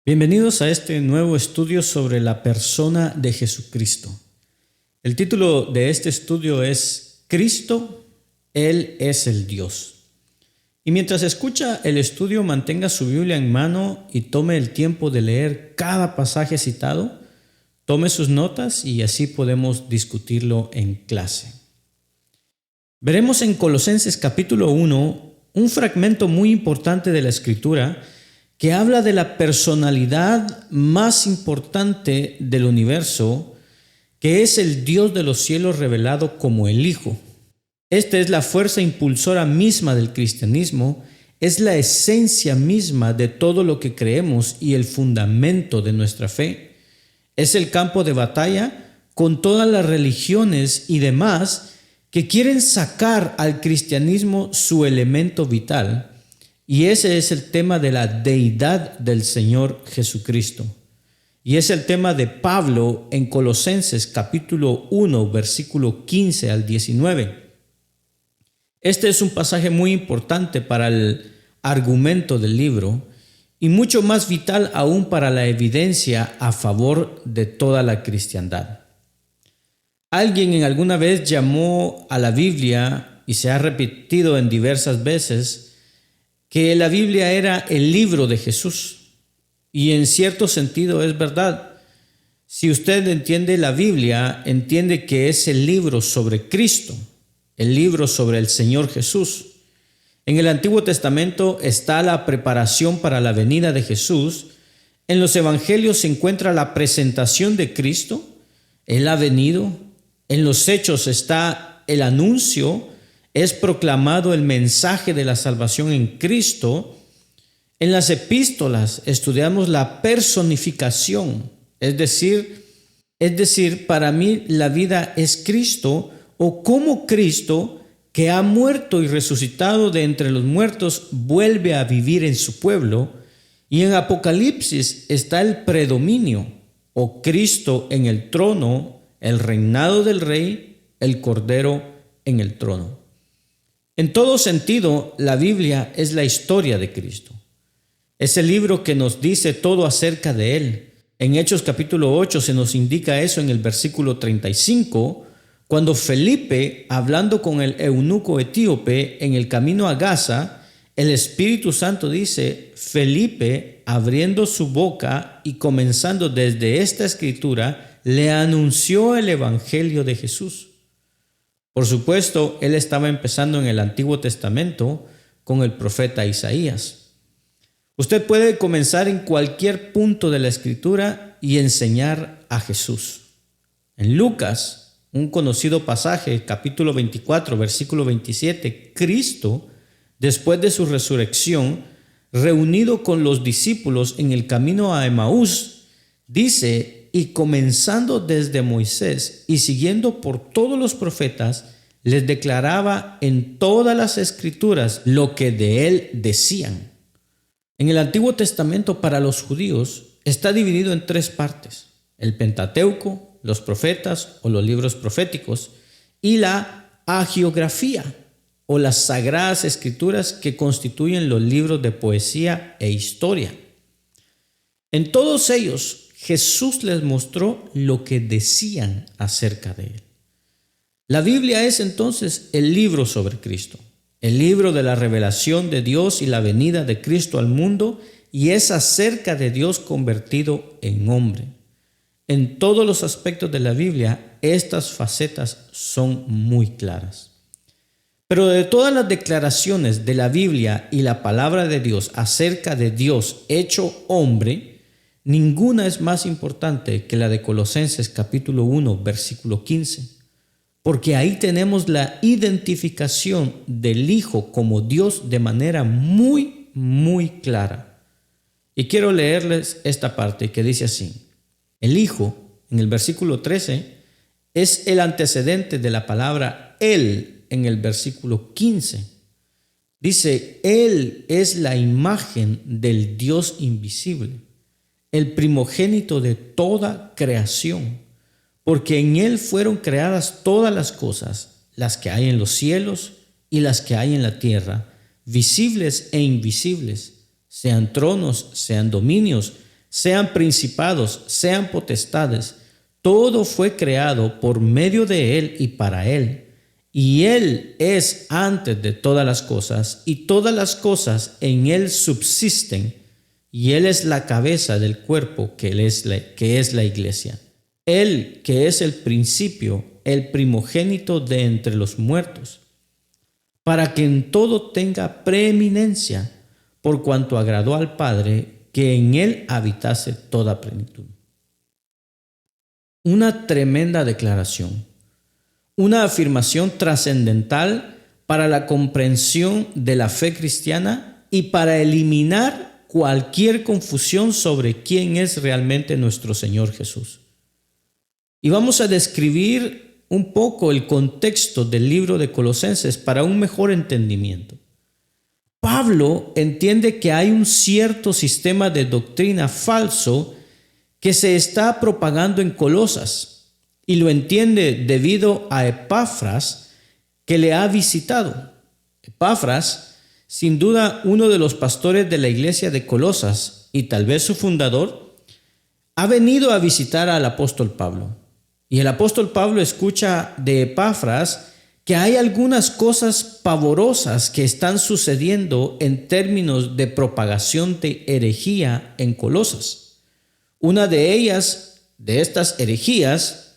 Bienvenidos a este nuevo estudio sobre la persona de Jesucristo. El título de este estudio es Cristo, Él es el Dios. Y mientras escucha el estudio, mantenga su Biblia en mano y tome el tiempo de leer cada pasaje citado. Tome sus notas y así podemos discutirlo en clase. Veremos en Colosenses capítulo 1 un fragmento muy importante de la Escritura que habla de la personalidad más importante del universo, que es el Dios de los cielos revelado como el Hijo. Esta es la fuerza impulsora misma del cristianismo, es la esencia misma de todo lo que creemos y el fundamento de nuestra fe. Es el campo de batalla con todas las religiones y demás que quieren sacar al cristianismo su elemento vital. Y ese es el tema de la deidad del Señor Jesucristo. Y es el tema de Pablo en Colosenses capítulo 1, versículo 15 al 19. Este es un pasaje muy importante para el argumento del libro y mucho más vital aún para la evidencia a favor de toda la cristiandad. Alguien en alguna vez llamó a la Biblia, y se ha repetido en diversas veces, que la Biblia era el libro de Jesús. Y en cierto sentido es verdad. Si usted entiende la Biblia, entiende que es el libro sobre Cristo, el libro sobre el Señor Jesús. En el Antiguo Testamento está la preparación para la venida de Jesús. En los Evangelios se encuentra la presentación de Cristo. Él ha venido. En los Hechos está el anuncio. Es proclamado el mensaje de la salvación en Cristo. En las epístolas estudiamos la personificación, es decir, para mí la vida es Cristo, o cómo Cristo, que ha muerto y resucitado de entre los muertos, vuelve a vivir en su pueblo. Y en Apocalipsis está el predominio, o Cristo en el trono, el reinado del Rey, el Cordero en el trono. En todo sentido, la Biblia es la historia de Cristo. Es el libro que nos dice todo acerca de Él. En Hechos capítulo 8 se nos indica eso en el versículo 35, cuando Felipe, hablando con el eunuco etíope en el camino a Gaza, el Espíritu Santo dice, Felipe, abriendo su boca y comenzando desde esta escritura, le anunció el Evangelio de Jesús. Por supuesto, él estaba empezando en el Antiguo Testamento con el profeta Isaías. Usted puede comenzar en cualquier punto de la Escritura y enseñar a Jesús. En Lucas, un conocido pasaje, capítulo 24, versículo 27, Cristo, después de su resurrección, reunido con los discípulos en el camino a Emaús, dice: y comenzando desde Moisés y siguiendo por todos los profetas, les declaraba en todas las escrituras lo que de él decían. En el Antiguo Testamento para los judíos está dividido en tres partes: el Pentateuco, los profetas o los libros proféticos, y la hagiografía o las sagradas escrituras que constituyen los libros de poesía e historia. En todos ellos, Jesús les mostró lo que decían acerca de Él. La Biblia es entonces el libro sobre Cristo, el libro de la revelación de Dios y la venida de Cristo al mundo, y es acerca de Dios convertido en hombre. En todos los aspectos de la Biblia, estas facetas son muy claras. Pero de todas las declaraciones de la Biblia y la palabra de Dios acerca de Dios hecho hombre, ninguna es más importante que la de Colosenses capítulo 1, versículo 15, porque ahí tenemos la identificación del Hijo como Dios de manera muy, muy clara. Y quiero leerles esta parte que dice así: el Hijo, en el versículo 13, es el antecedente de la palabra Él en el versículo 15. Dice: Él es la imagen del Dios invisible, el primogénito de toda creación, porque en Él fueron creadas todas las cosas, las que hay en los cielos y las que hay en la tierra, visibles e invisibles, sean tronos, sean dominios, sean principados, sean potestades, todo fue creado por medio de Él y para Él. Y Él es antes de todas las cosas, y todas las cosas en Él subsisten, y Él es la cabeza del cuerpo que es la iglesia. Él que es el principio, el primogénito de entre los muertos, para que en todo tenga preeminencia, por cuanto agradó al Padre que en Él habitase toda plenitud. Una tremenda declaración, una afirmación trascendental para la comprensión de la fe cristiana y para eliminar cualquier confusión sobre quién es realmente nuestro Señor Jesús. Y vamos a describir un poco el contexto del libro de Colosenses para un mejor entendimiento. Pablo entiende que hay un cierto sistema de doctrina falso que se está propagando en Colosas, y lo entiende debido a Epafras, que le ha visitado. Epafras, sin duda uno de los pastores de la iglesia de Colosas y tal vez su fundador, ha venido a visitar al apóstol Pablo. Y el apóstol Pablo escucha de Epafras que hay algunas cosas pavorosas que están sucediendo en términos de propagación de herejía en Colosas. Una de ellas, de estas herejías,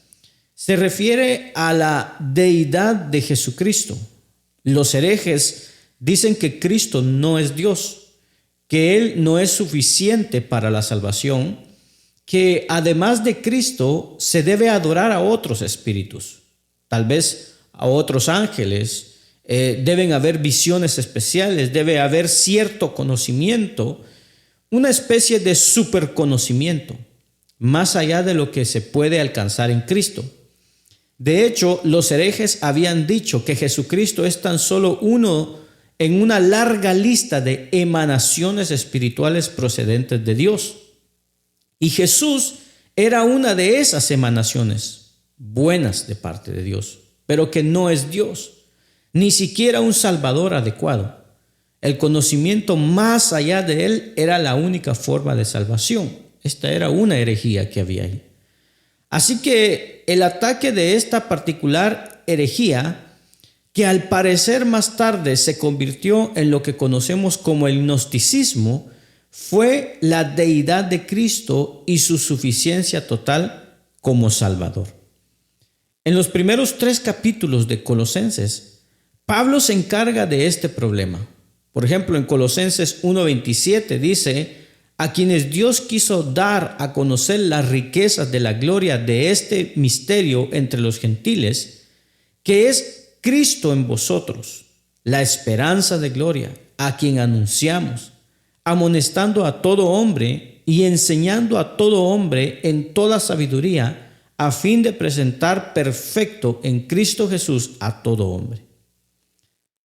se refiere a la deidad de Jesucristo. Los herejes dicen que Cristo no es Dios, que Él no es suficiente para la salvación, que además de Cristo se debe adorar a otros espíritus, tal vez a otros ángeles, deben haber visiones especiales, debe haber cierto conocimiento, una especie de superconocimiento, más allá de lo que se puede alcanzar en Cristo. De hecho, los herejes habían dicho que Jesucristo es tan solo uno en una larga lista de emanaciones espirituales procedentes de Dios. Y Jesús era una de esas emanaciones buenas de parte de Dios, pero que no es Dios, ni siquiera un Salvador adecuado. El conocimiento más allá de Él era la única forma de salvación. Esta era una herejía que había ahí. Así que el ataque de esta particular herejía, que al parecer más tarde se convirtió en lo que conocemos como el gnosticismo, fue la deidad de Cristo y su suficiencia total como Salvador. En los primeros 3 capítulos de Colosenses, Pablo se encarga de este problema. Por ejemplo, en Colosenses 1:27 dice: a quienes Dios quiso dar a conocer las riquezas de la gloria de este misterio entre los gentiles, que es Cristo en vosotros, la esperanza de gloria, a quien anunciamos, amonestando a todo hombre y enseñando a todo hombre en toda sabiduría, a fin de presentar perfecto en Cristo Jesús a todo hombre.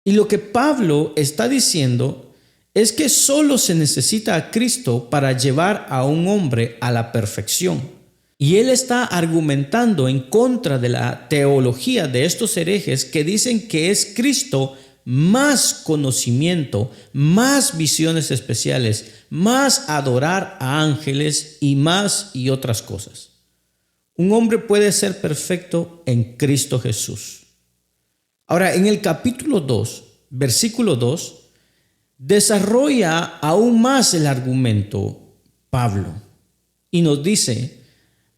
Y lo que Pablo está diciendo es que solo se necesita a Cristo para llevar a un hombre a la perfección. Y él está argumentando en contra de la teología de estos herejes que dicen que es Cristo más conocimiento, más visiones especiales, más adorar a ángeles y otras cosas. Un hombre puede ser perfecto en Cristo Jesús. Ahora, en el capítulo 2, versículo 2, desarrolla aún más el argumento Pablo y nos dice: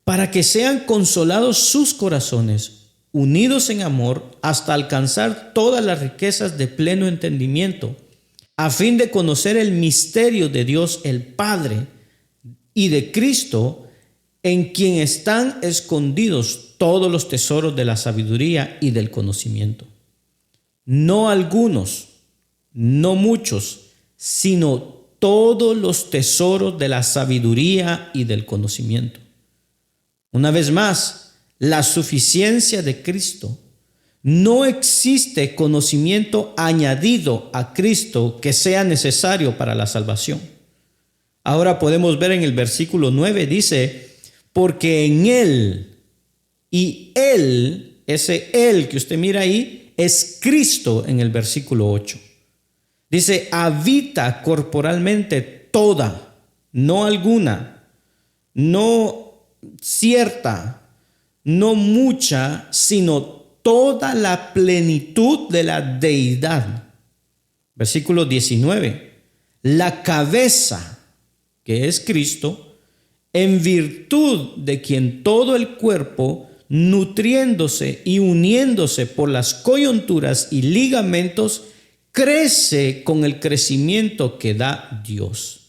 para que sean consolados sus corazones, unidos en amor, hasta alcanzar todas las riquezas de pleno entendimiento, a fin de conocer el misterio de Dios el Padre y de Cristo, en quien están escondidos todos los tesoros de la sabiduría y del conocimiento. No algunos, no muchos, sino todos los tesoros de la sabiduría y del conocimiento. Una vez más, la suficiencia de Cristo. No existe conocimiento añadido a Cristo que sea necesario para la salvación. Ahora podemos ver en el versículo 9, dice: porque en Él, y Él, ese Él que usted mira ahí, es Cristo en el versículo 8. Dice: habita corporalmente toda, no alguna, no cierta, no mucha, sino toda la plenitud de la deidad. Versículo 19. La cabeza, que es Cristo, en virtud de quien todo el cuerpo, nutriéndose y uniéndose por las coyunturas y ligamentos, crece con el crecimiento que da Dios.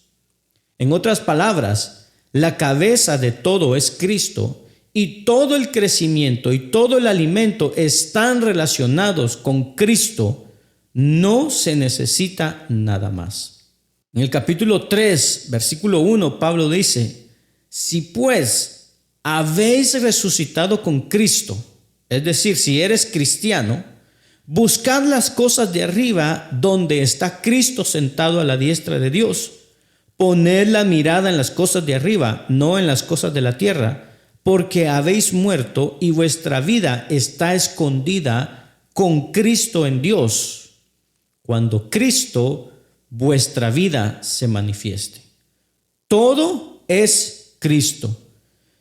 En otras palabras, la cabeza de todo es Cristo, y todo el crecimiento y todo el alimento están relacionados con Cristo. No se necesita nada más. En el capítulo 3, versículo 1, Pablo dice: si pues habéis resucitado con Cristo, es decir, si eres cristiano, buscad las cosas de arriba, donde está Cristo sentado a la diestra de Dios. Poned la mirada en las cosas de arriba, no en las cosas de la tierra, porque habéis muerto y vuestra vida está escondida con Cristo en Dios, cuando Cristo, vuestra vida, se manifieste. Todo es Cristo.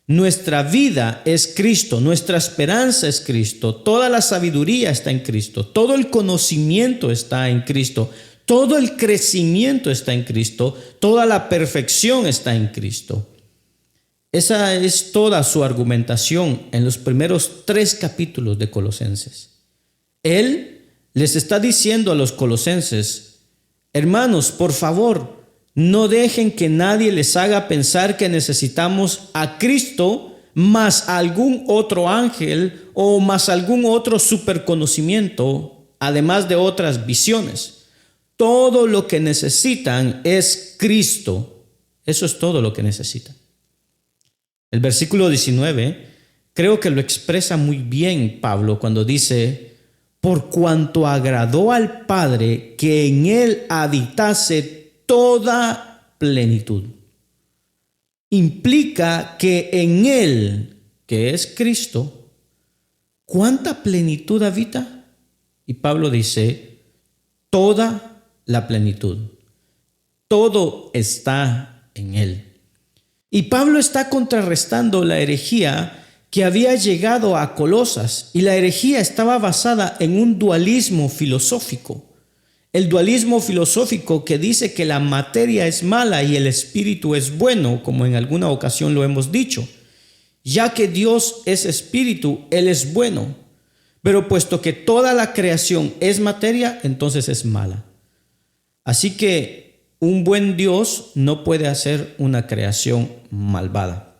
Nuestra vida es Cristo, nuestra esperanza es Cristo, toda la sabiduría está en Cristo, todo el conocimiento está en Cristo, todo el crecimiento está en Cristo, toda la perfección está en Cristo. Esa es toda su argumentación en los primeros 3 capítulos de Colosenses. Él les está diciendo a los colosenses: hermanos, por favor, no dejen que nadie les haga pensar que necesitamos a Cristo más algún otro ángel o más algún otro superconocimiento, además de otras visiones. Todo lo que necesitan es Cristo. Eso es todo lo que necesitan. El versículo 19 creo que lo expresa muy bien Pablo cuando dice: por cuanto agradó al Padre que en él habitase toda plenitud. Implica que en él, que es Cristo, ¿cuánta plenitud habita? Y Pablo dice: toda la plenitud. Todo está en él. Y Pablo está contrarrestando la herejía que había llegado a Colosas, y la herejía estaba basada en un dualismo filosófico. El dualismo filosófico que dice que la materia es mala y el espíritu es bueno, como en alguna ocasión lo hemos dicho. Ya que Dios es espíritu, Él es bueno. Pero puesto que toda la creación es materia, entonces es mala. Así que un buen Dios no puede hacer una creación malvada.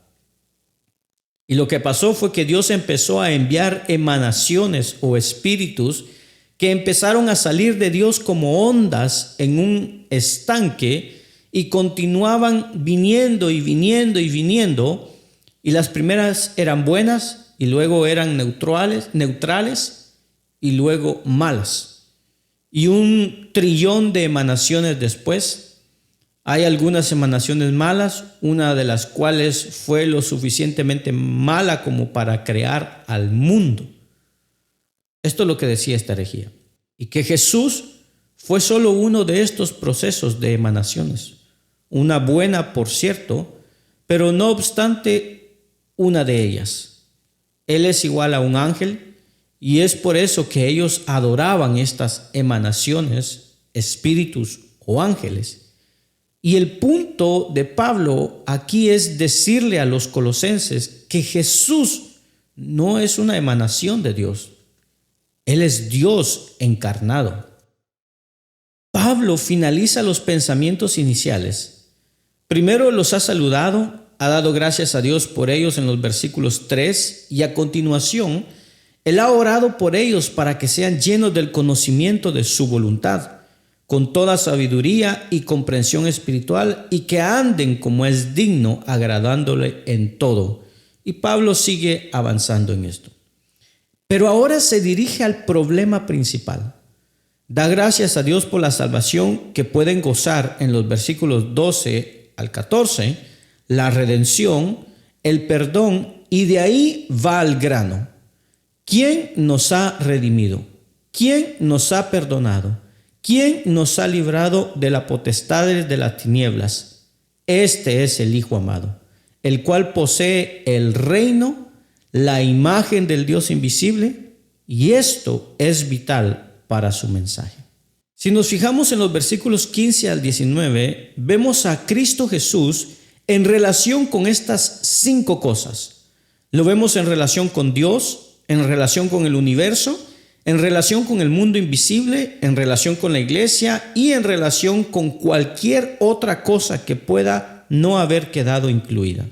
Y lo que pasó fue que Dios empezó a enviar emanaciones o espíritus que empezaron a salir de Dios como ondas en un estanque y continuaban viniendo y viniendo y viniendo. Y las primeras eran buenas y luego eran neutrales y luego malas. Y 1 trillón de emanaciones después, hay algunas emanaciones malas, una de las cuales fue lo suficientemente mala como para crear al mundo. Esto es lo que decía esta herejía. Y que Jesús fue solo uno de estos procesos de emanaciones. Una buena, por cierto, pero no obstante una de ellas. Él es igual a un ángel y es por eso que ellos adoraban estas emanaciones, espíritus o ángeles. Y el punto de Pablo aquí es decirle a los colosenses que Jesús no es una emanación de Dios. Él es Dios encarnado. Pablo finaliza los pensamientos iniciales. Primero los ha saludado, ha dado gracias a Dios por ellos en los versículos 3 y a continuación él ha orado por ellos para que sean llenos del conocimiento de su voluntad, con toda sabiduría y comprensión espiritual, y que anden como es digno, agradándole en todo. Y Pablo sigue avanzando en esto. Pero ahora se dirige al problema principal. Da gracias a Dios por la salvación que pueden gozar en los versículos 12 al 14, la redención, el perdón, y de ahí va al grano. ¿Quién nos ha redimido? ¿Quién nos ha perdonado? ¿Quién nos ha librado de la potestad de las tinieblas? Este es el Hijo amado. el cual posee el reino, la imagen del Dios invisible, y esto es vital para su mensaje. Si nos fijamos en los versículos 15 al 19, vemos a Cristo Jesús en relación con estas 5 cosas. Lo vemos en relación con Dios, en relación con el universo, en relación con el mundo invisible, en relación con la iglesia y en relación con cualquier otra cosa que pueda no haber quedado incluida.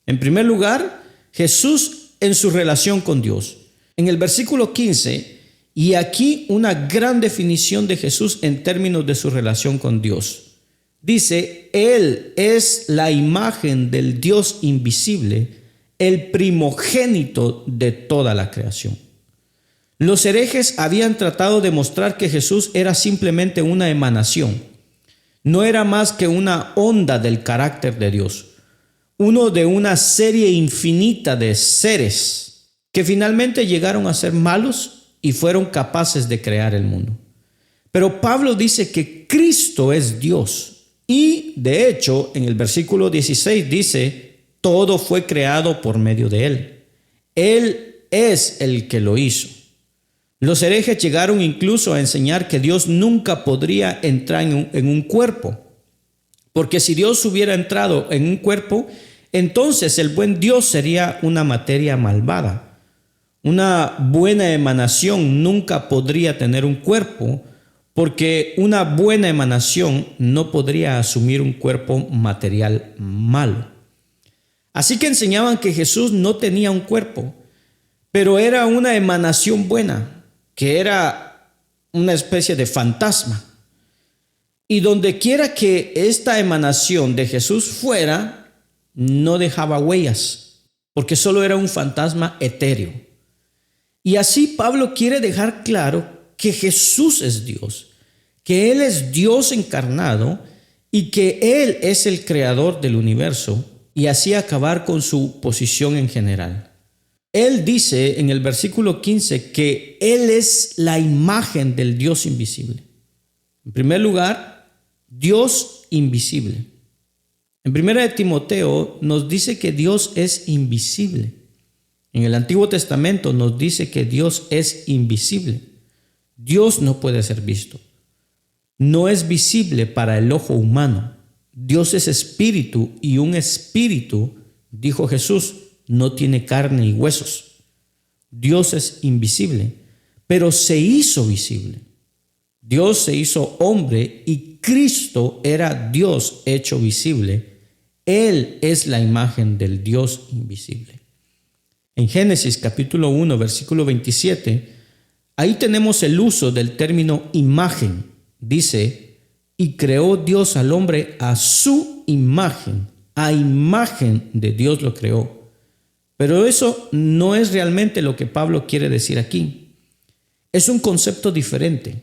En primer lugar, Jesús en su relación con Dios. En el versículo 15, y aquí una gran definición de Jesús en términos de su relación con Dios. Dice, Él es la imagen del Dios invisible, el primogénito de toda la creación. Los herejes habían tratado de mostrar que Jesús era simplemente una emanación. No era más que una onda del carácter de Dios, uno de una serie infinita de seres que finalmente llegaron a ser malos y fueron capaces de crear el mundo. Pero Pablo dice que Cristo es Dios y de hecho en el versículo 16 dice, todo fue creado por medio de Él. Él es el que lo hizo. Los herejes llegaron incluso a enseñar que Dios nunca podría entrar en un cuerpo, porque si Dios hubiera entrado en un cuerpo, entonces el buen Dios sería una materia malvada. Una buena emanación nunca podría tener un cuerpo, porque una buena emanación no podría asumir un cuerpo material malo. Así que enseñaban que Jesús no tenía un cuerpo, pero era una emanación buena, que era una especie de fantasma. Y donde quiera que esta emanación de Jesús fuera, no dejaba huellas, porque solo era un fantasma etéreo. Y así Pablo quiere dejar claro que Jesús es Dios, que Él es Dios encarnado y que Él es el creador del universo, y así acabar con su posición en general. Él dice en el versículo 15 que Él es la imagen del Dios invisible. En primer lugar, Dios invisible. En 1 Timoteo nos dice que Dios es invisible. En el Antiguo Testamento nos dice que Dios es invisible. Dios no puede ser visto. No es visible para el ojo humano. Dios es espíritu y un espíritu, dijo Jesús, no tiene carne y huesos. Dios es invisible, pero se hizo visible. Dios se hizo hombre y Cristo era Dios hecho visible. Él es la imagen del Dios invisible. En Génesis capítulo 1, versículo 27, ahí tenemos el uso del término imagen. Dice, y creó Dios al hombre a su imagen, a imagen de Dios lo creó. Pero eso no es realmente lo que Pablo quiere decir aquí. Es un concepto diferente.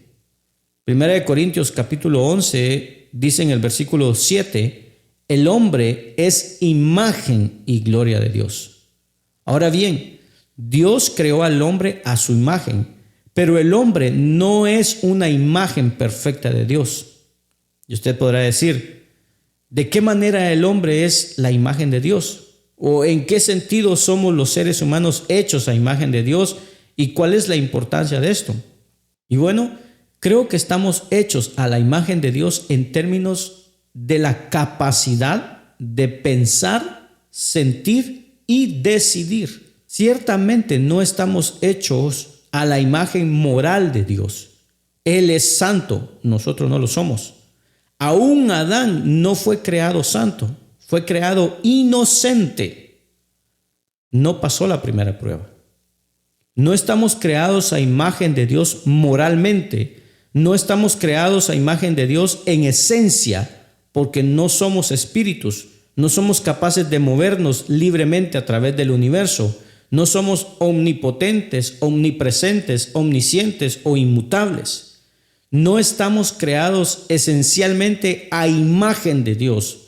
1 Corintios capítulo 11 dice en el versículo 7, el hombre es imagen y gloria de Dios. Ahora bien, Dios creó al hombre a su imagen, pero el hombre no es una imagen perfecta de Dios. Y usted podrá decir, ¿de qué manera el hombre es la imagen de Dios? ¿O en qué sentido somos los seres humanos hechos a imagen de Dios? ¿Y cuál es la importancia de esto? Y bueno, creo que estamos hechos a la imagen de Dios en términos de la capacidad de pensar, sentir y decidir. Ciertamente no estamos hechos a la imagen moral de Dios. Él es santo, nosotros no lo somos. Aún Adán no fue creado santo, fue creado inocente. No pasó la primera prueba. No estamos creados a imagen de Dios moralmente. No estamos creados a imagen de Dios en esencia, porque no somos espíritus. No somos capaces de movernos libremente a través del universo. No somos omnipotentes, omnipresentes, omniscientes o inmutables. No estamos creados esencialmente a imagen de Dios.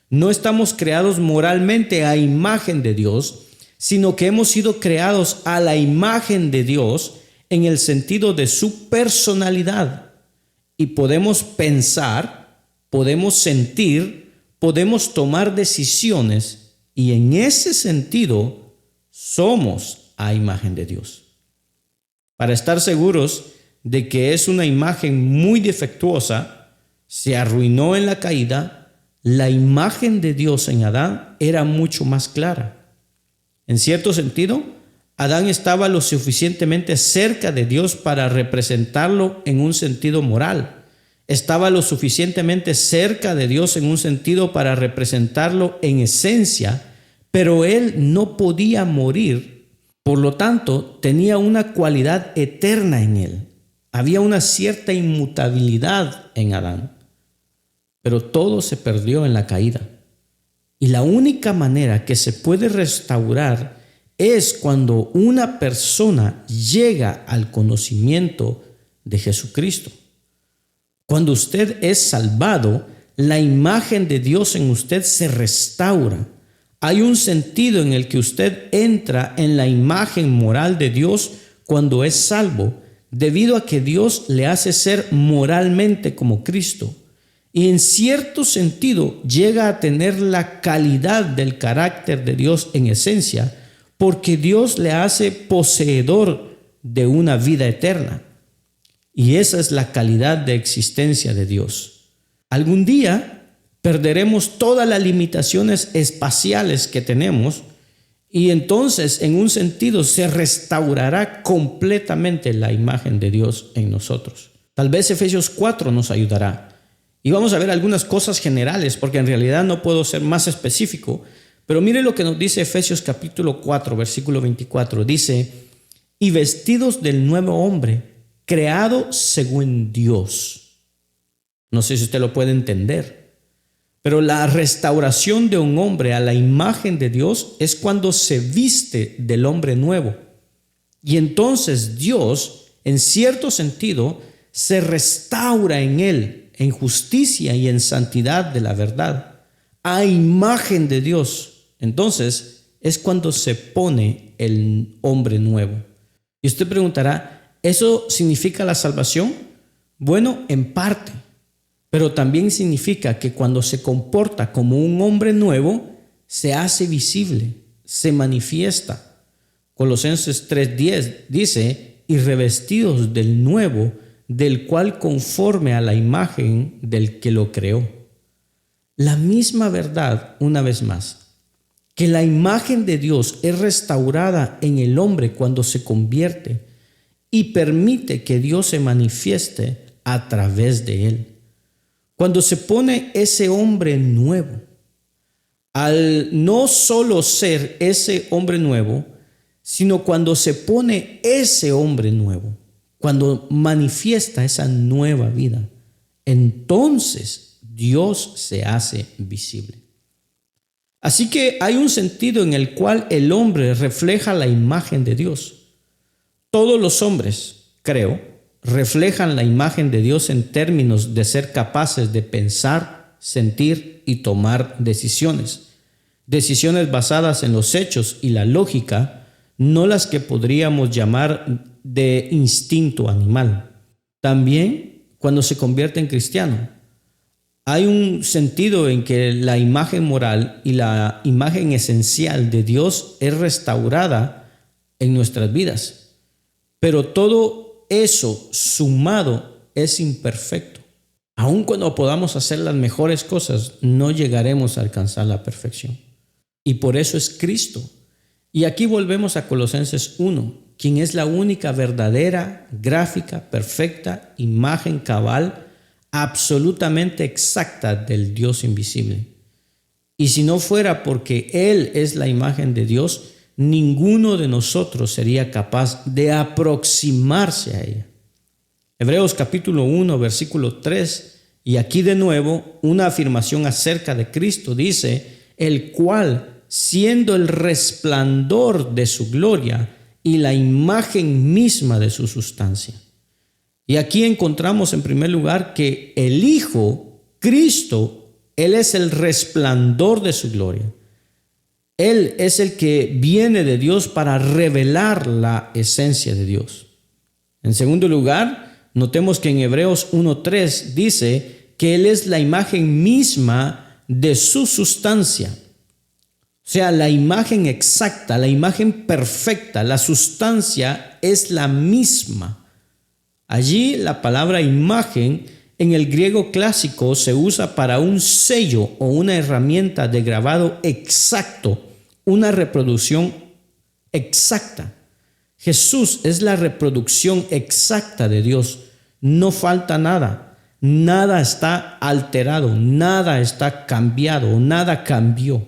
No estamos creados moralmente a imagen de Dios, sino que hemos sido creados a la imagen de Dios en el sentido de su personalidad. Y podemos pensar, podemos sentir, podemos tomar decisiones y en ese sentido somos a imagen de Dios. Para estar seguros de que es una imagen muy defectuosa, se arruinó en la caída, la imagen de Dios en Adán era mucho más clara. En cierto sentido, Adán estaba lo suficientemente cerca de Dios para representarlo en un sentido moral. Estaba lo suficientemente cerca de Dios en un sentido para representarlo en esencia, pero él no podía morir. Por lo tanto, tenía una cualidad eterna en él. Había una cierta inmutabilidad en Adán. Pero todo se perdió en la caída. Y la única manera que se puede restaurar es cuando una persona llega al conocimiento de Jesucristo. Cuando usted es salvado, la imagen de Dios en usted se restaura. Hay un sentido en el que usted entra en la imagen moral de Dios cuando es salvo, debido a que Dios le hace ser moralmente como Cristo. Y en cierto sentido llega a tener la calidad del carácter de Dios en esencia, porque Dios le hace poseedor de una vida eterna. Y esa es la calidad de existencia de Dios. Algún día perderemos todas las limitaciones espaciales que tenemos y entonces en un sentido se restaurará completamente la imagen de Dios en nosotros. Tal vez Efesios 4 nos ayudará. Y vamos a ver algunas cosas generales, porque en realidad no puedo ser más específico, pero mire lo que nos dice Efesios capítulo 4, versículo 24. Dice, y vestidos del nuevo hombre, creado según Dios. No sé si usted lo puede entender, pero la restauración de un hombre a la imagen de Dios es cuando se viste del hombre nuevo. Y entonces Dios, en cierto sentido, se restaura en él, en justicia y en santidad de la verdad, a imagen de Dios. Entonces es cuando se pone el hombre nuevo. Y usted preguntará, ¿eso significa la salvación? Bueno, en parte, pero también significa que cuando se comporta como un hombre nuevo, se hace visible, se manifiesta. Colosenses 3:10 dice, y revestidos del nuevo, del cual conforme a la imagen del que lo creó. La misma verdad, una vez más, que la imagen de Dios es restaurada en el hombre cuando se convierte y permite que Dios se manifieste a través de él. Cuando se pone ese hombre nuevo, al no solo ser ese hombre nuevo, sino cuando se pone ese hombre nuevo, cuando manifiesta esa nueva vida, entonces Dios se hace visible. Así que hay un sentido en el cual el hombre refleja la imagen de Dios. Todos los hombres, creo, reflejan la imagen de Dios en términos de ser capaces de pensar, sentir y tomar decisiones. Decisiones basadas en los hechos y la lógica, no las que podríamos llamar de instinto animal. También cuando se convierte en cristiano, hay un sentido en que la imagen moral y la imagen esencial de Dios es restaurada en nuestras vidas. Pero todo eso sumado es imperfecto. Aun cuando podamos hacer las mejores cosas, no llegaremos a alcanzar la perfección. Y por eso es Cristo. Y aquí volvemos a Colosenses 1, quien es la única verdadera, gráfica, perfecta, imagen cabal, absolutamente exacta del Dios invisible. Y si no fuera porque Él es la imagen de Dios, ninguno de nosotros sería capaz de aproximarse a ella. Hebreos capítulo 1, versículo 3, y aquí de nuevo una afirmación acerca de Cristo, dice, el cual, siendo el resplandor de su gloria y la imagen misma de su sustancia. Y aquí encontramos en primer lugar que el Hijo, Cristo, Él es el resplandor de su gloria. Él es el que viene de Dios para revelar la esencia de Dios. En segundo lugar, notemos que en Hebreos 1:3 dice que Él es la imagen misma de su sustancia. sea, la imagen exacta, la imagen perfecta, la sustancia es la misma. Allí la palabra imagen en el griego clásico se usa para un sello o una herramienta de grabado exacto, una reproducción exacta. Jesús es la reproducción exacta de Dios. No falta nada, nada está alterado, nada está cambiado, nada cambió.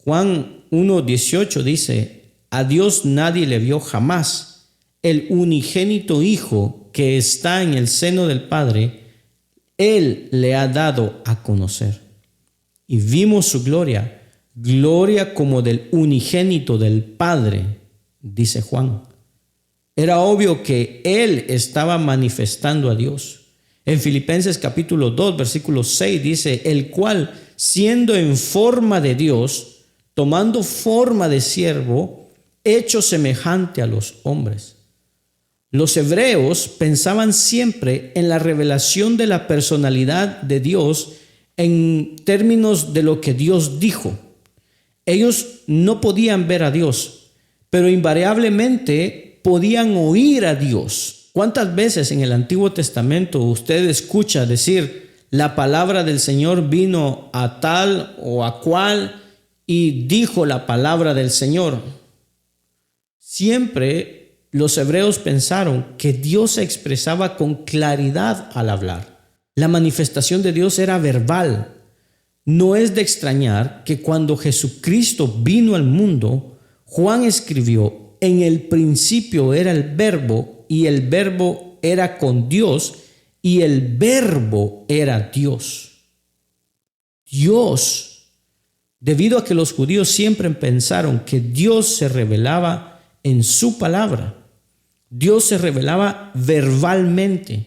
Juan 1:18 dice: a Dios nadie le vio jamás. El unigénito Hijo que está en el seno del Padre, Él le ha dado a conocer. Y vimos su gloria, gloria como del unigénito del Padre, dice Juan. Era obvio que Él estaba manifestando a Dios. En Filipenses capítulo 2, versículo 6 dice: el cual, siendo en forma de Dios, tomando forma de siervo, hecho semejante a los hombres. Los hebreos pensaban siempre en la revelación de la personalidad de Dios en términos de lo que Dios dijo. Ellos no podían ver a Dios, pero invariablemente podían oír a Dios. ¿Cuántas veces en el Antiguo Testamento usted escucha decir: la palabra del Señor vino a tal o a cual y dijo la palabra del Señor? Siempre los hebreos pensaron que Dios se expresaba con claridad al hablar. La manifestación de Dios era verbal. No es de extrañar que cuando Jesucristo vino al mundo, Juan escribió: en el principio era el Verbo, y el Verbo era con Dios, y el Verbo era Dios. Dios. Debido a que los judíos siempre pensaron que Dios se revelaba en su palabra. Dios se revelaba verbalmente.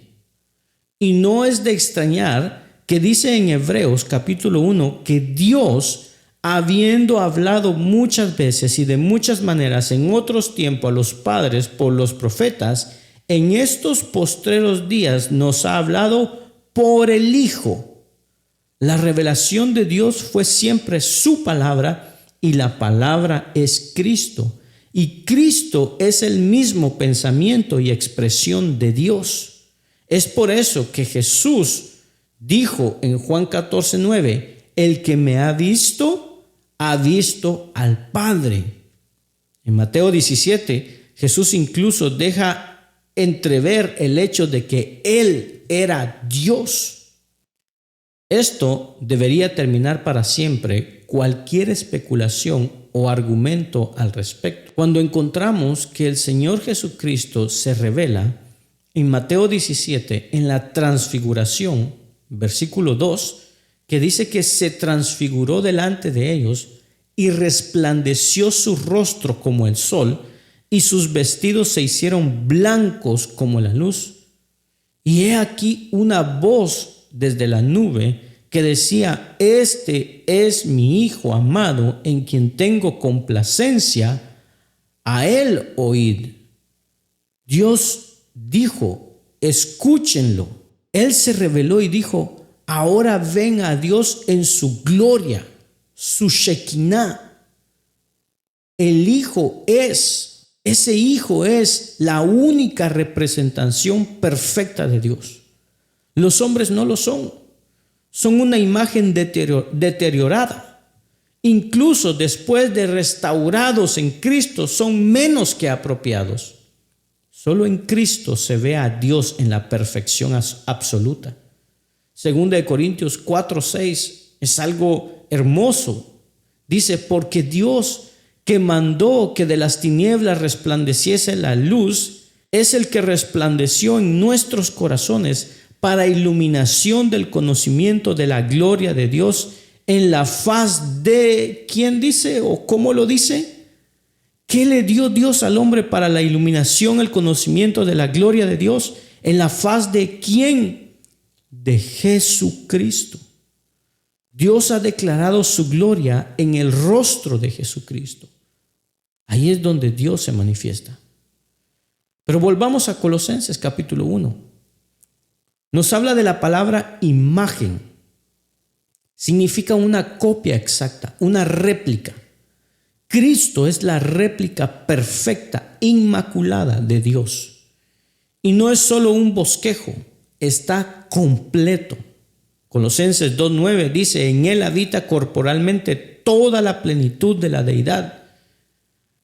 Y no es de extrañar que dice en Hebreos capítulo 1 que Dios, habiendo hablado muchas veces y de muchas maneras en otros tiempos a los padres por los profetas, en estos postreros días nos ha hablado por el Hijo. La revelación de Dios fue siempre su palabra, y la palabra es Cristo. Y Cristo es el mismo pensamiento y expresión de Dios. Es por eso que Jesús dijo en Juan 14:9: el que me ha visto al Padre. En Mateo 17, Jesús incluso deja entrever el hecho de que Él era Dios. Esto debería terminar para siempre cualquier especulación o argumento al respecto. Cuando encontramos que el Señor Jesucristo se revela en Mateo 17, en la transfiguración, versículo 2, que dice que se transfiguró delante de ellos y resplandeció su rostro como el sol, y sus vestidos se hicieron blancos como la luz. Y he aquí una voz desde la nube que decía: este es mi Hijo amado, en quien tengo complacencia, a él oíd. Dios dijo: escúchenlo. Él se reveló y dijo: ahora ven a Dios en su gloria, su Shekinah. Ese Hijo es la única representación perfecta de Dios. Los hombres no lo son. Son una imagen deteriorada. Incluso después de restaurados en Cristo, son menos que apropiados. Solo en Cristo se ve a Dios en la perfección absoluta. Segunda de Corintios 4:6 es algo hermoso. Dice: porque Dios, que mandó que de las tinieblas resplandeciese la luz, es el que resplandeció en nuestros corazones para iluminación del conocimiento de la gloria de Dios en la faz de... ¿Quién dice o cómo lo dice? ¿Qué le dio Dios al hombre para la iluminación, el conocimiento de la gloria de Dios? ¿En la faz de quién? De Jesucristo. Dios ha declarado su gloria en el rostro de Jesucristo. Ahí es donde Dios se manifiesta. Pero volvamos a Colosenses capítulo 1. Nos habla de la palabra imagen. Significa una copia exacta, una réplica. Cristo es la réplica perfecta, inmaculada de Dios. Y no es solo un bosquejo, está completo. Colosenses 2:9 dice, en Él habita corporalmente toda la plenitud de la deidad.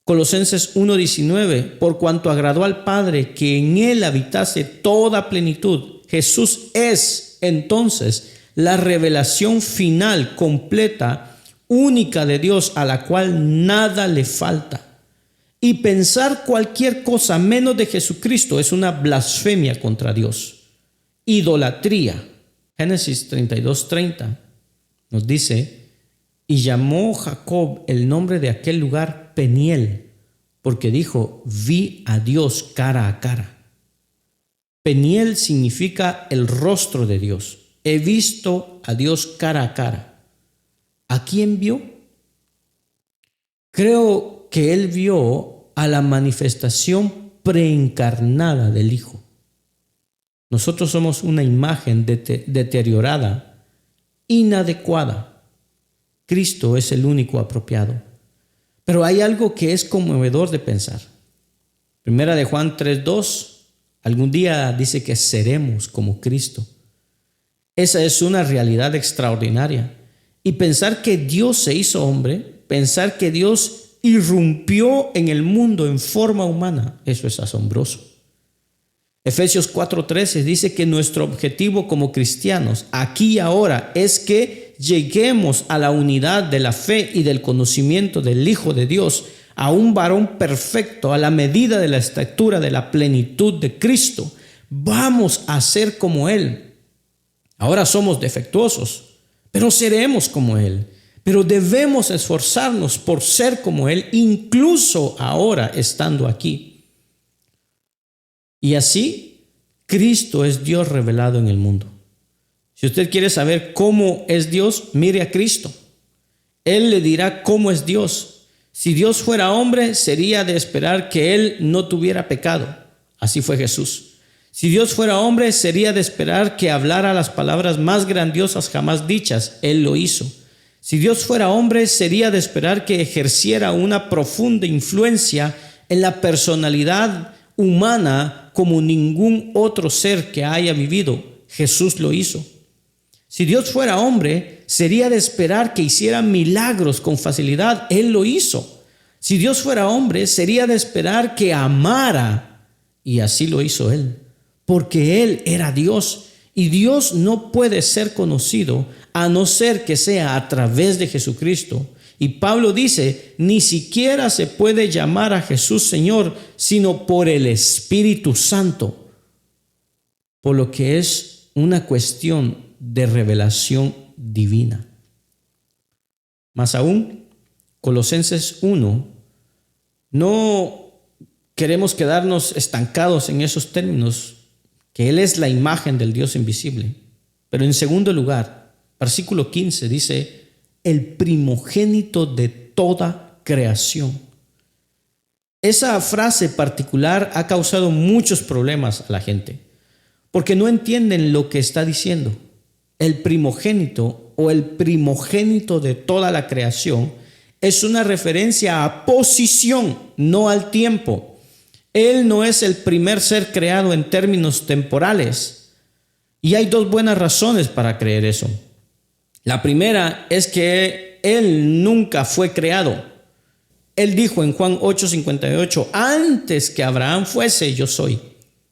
Colosenses 1:19, por cuanto agradó al Padre que en Él habitase toda plenitud. Jesús es entonces la revelación final, completa, única de Dios, a la cual nada le falta. Y pensar cualquier cosa menos de Jesucristo es una blasfemia contra Dios. Idolatría. Génesis 32:30 nos dice, y llamó Jacob el nombre de aquel lugar Peniel, porque dijo, vi a Dios cara a cara. Peniel significa el rostro de Dios. He visto a Dios cara a cara. ¿A quién vio? Creo que él vio a la manifestación preencarnada del Hijo. Nosotros somos una imagen deteriorada, inadecuada. Cristo es el único apropiado. Pero hay algo que es conmovedor de pensar. Primera de Juan 3:2, algún día dice que seremos como Cristo. Esa es una realidad extraordinaria. Y pensar que Dios se hizo hombre, pensar que Dios irrumpió en el mundo en forma humana, eso es asombroso. Efesios 4:13 dice que nuestro objetivo como cristianos aquí y ahora es que lleguemos a la unidad de la fe y del conocimiento del Hijo de Dios, a un varón perfecto, a la medida de la estatura de la plenitud de Cristo. Vamos a ser como Él. Ahora somos defectuosos, pero seremos como Él. Pero debemos esforzarnos por ser como Él, incluso ahora estando aquí. Y así, Cristo es Dios revelado en el mundo. Si usted quiere saber cómo es Dios, mire a Cristo. Él le dirá cómo es Dios. Si Dios fuera hombre, sería de esperar que Él no tuviera pecado. Así fue Jesús. Si Dios fuera hombre, sería de esperar que hablara las palabras más grandiosas jamás dichas. Él lo hizo. Si Dios fuera hombre, sería de esperar que ejerciera una profunda influencia en la personalidad humana como ningún otro ser que haya vivido. Jesús lo hizo. Si Dios fuera hombre, sería de esperar que hiciera milagros con facilidad. Él lo hizo. Si Dios fuera hombre, sería de esperar que amara. Y así lo hizo Él. Porque Él era Dios. Y Dios no puede ser conocido a no ser que sea a través de Jesucristo. Y Pablo dice, ni siquiera se puede llamar a Jesús Señor, sino por el Espíritu Santo. Por lo que es una cuestión de revelación divina. Más aún, Colosenses 1, no queremos quedarnos estancados en esos términos, que Él es la imagen del Dios invisible. Pero en segundo lugar, versículo 15 dice, el primogénito de toda creación. Esa frase particular ha causado muchos problemas a la gente, porque no entienden lo que está diciendo. El primogénito o el primogénito de toda la creación es una referencia a posición, no al tiempo. Él no es el primer ser creado en términos temporales. Y hay dos buenas razones para creer eso. La primera es que Él nunca fue creado. Él dijo en Juan 8:58, antes que Abraham fuese, yo soy.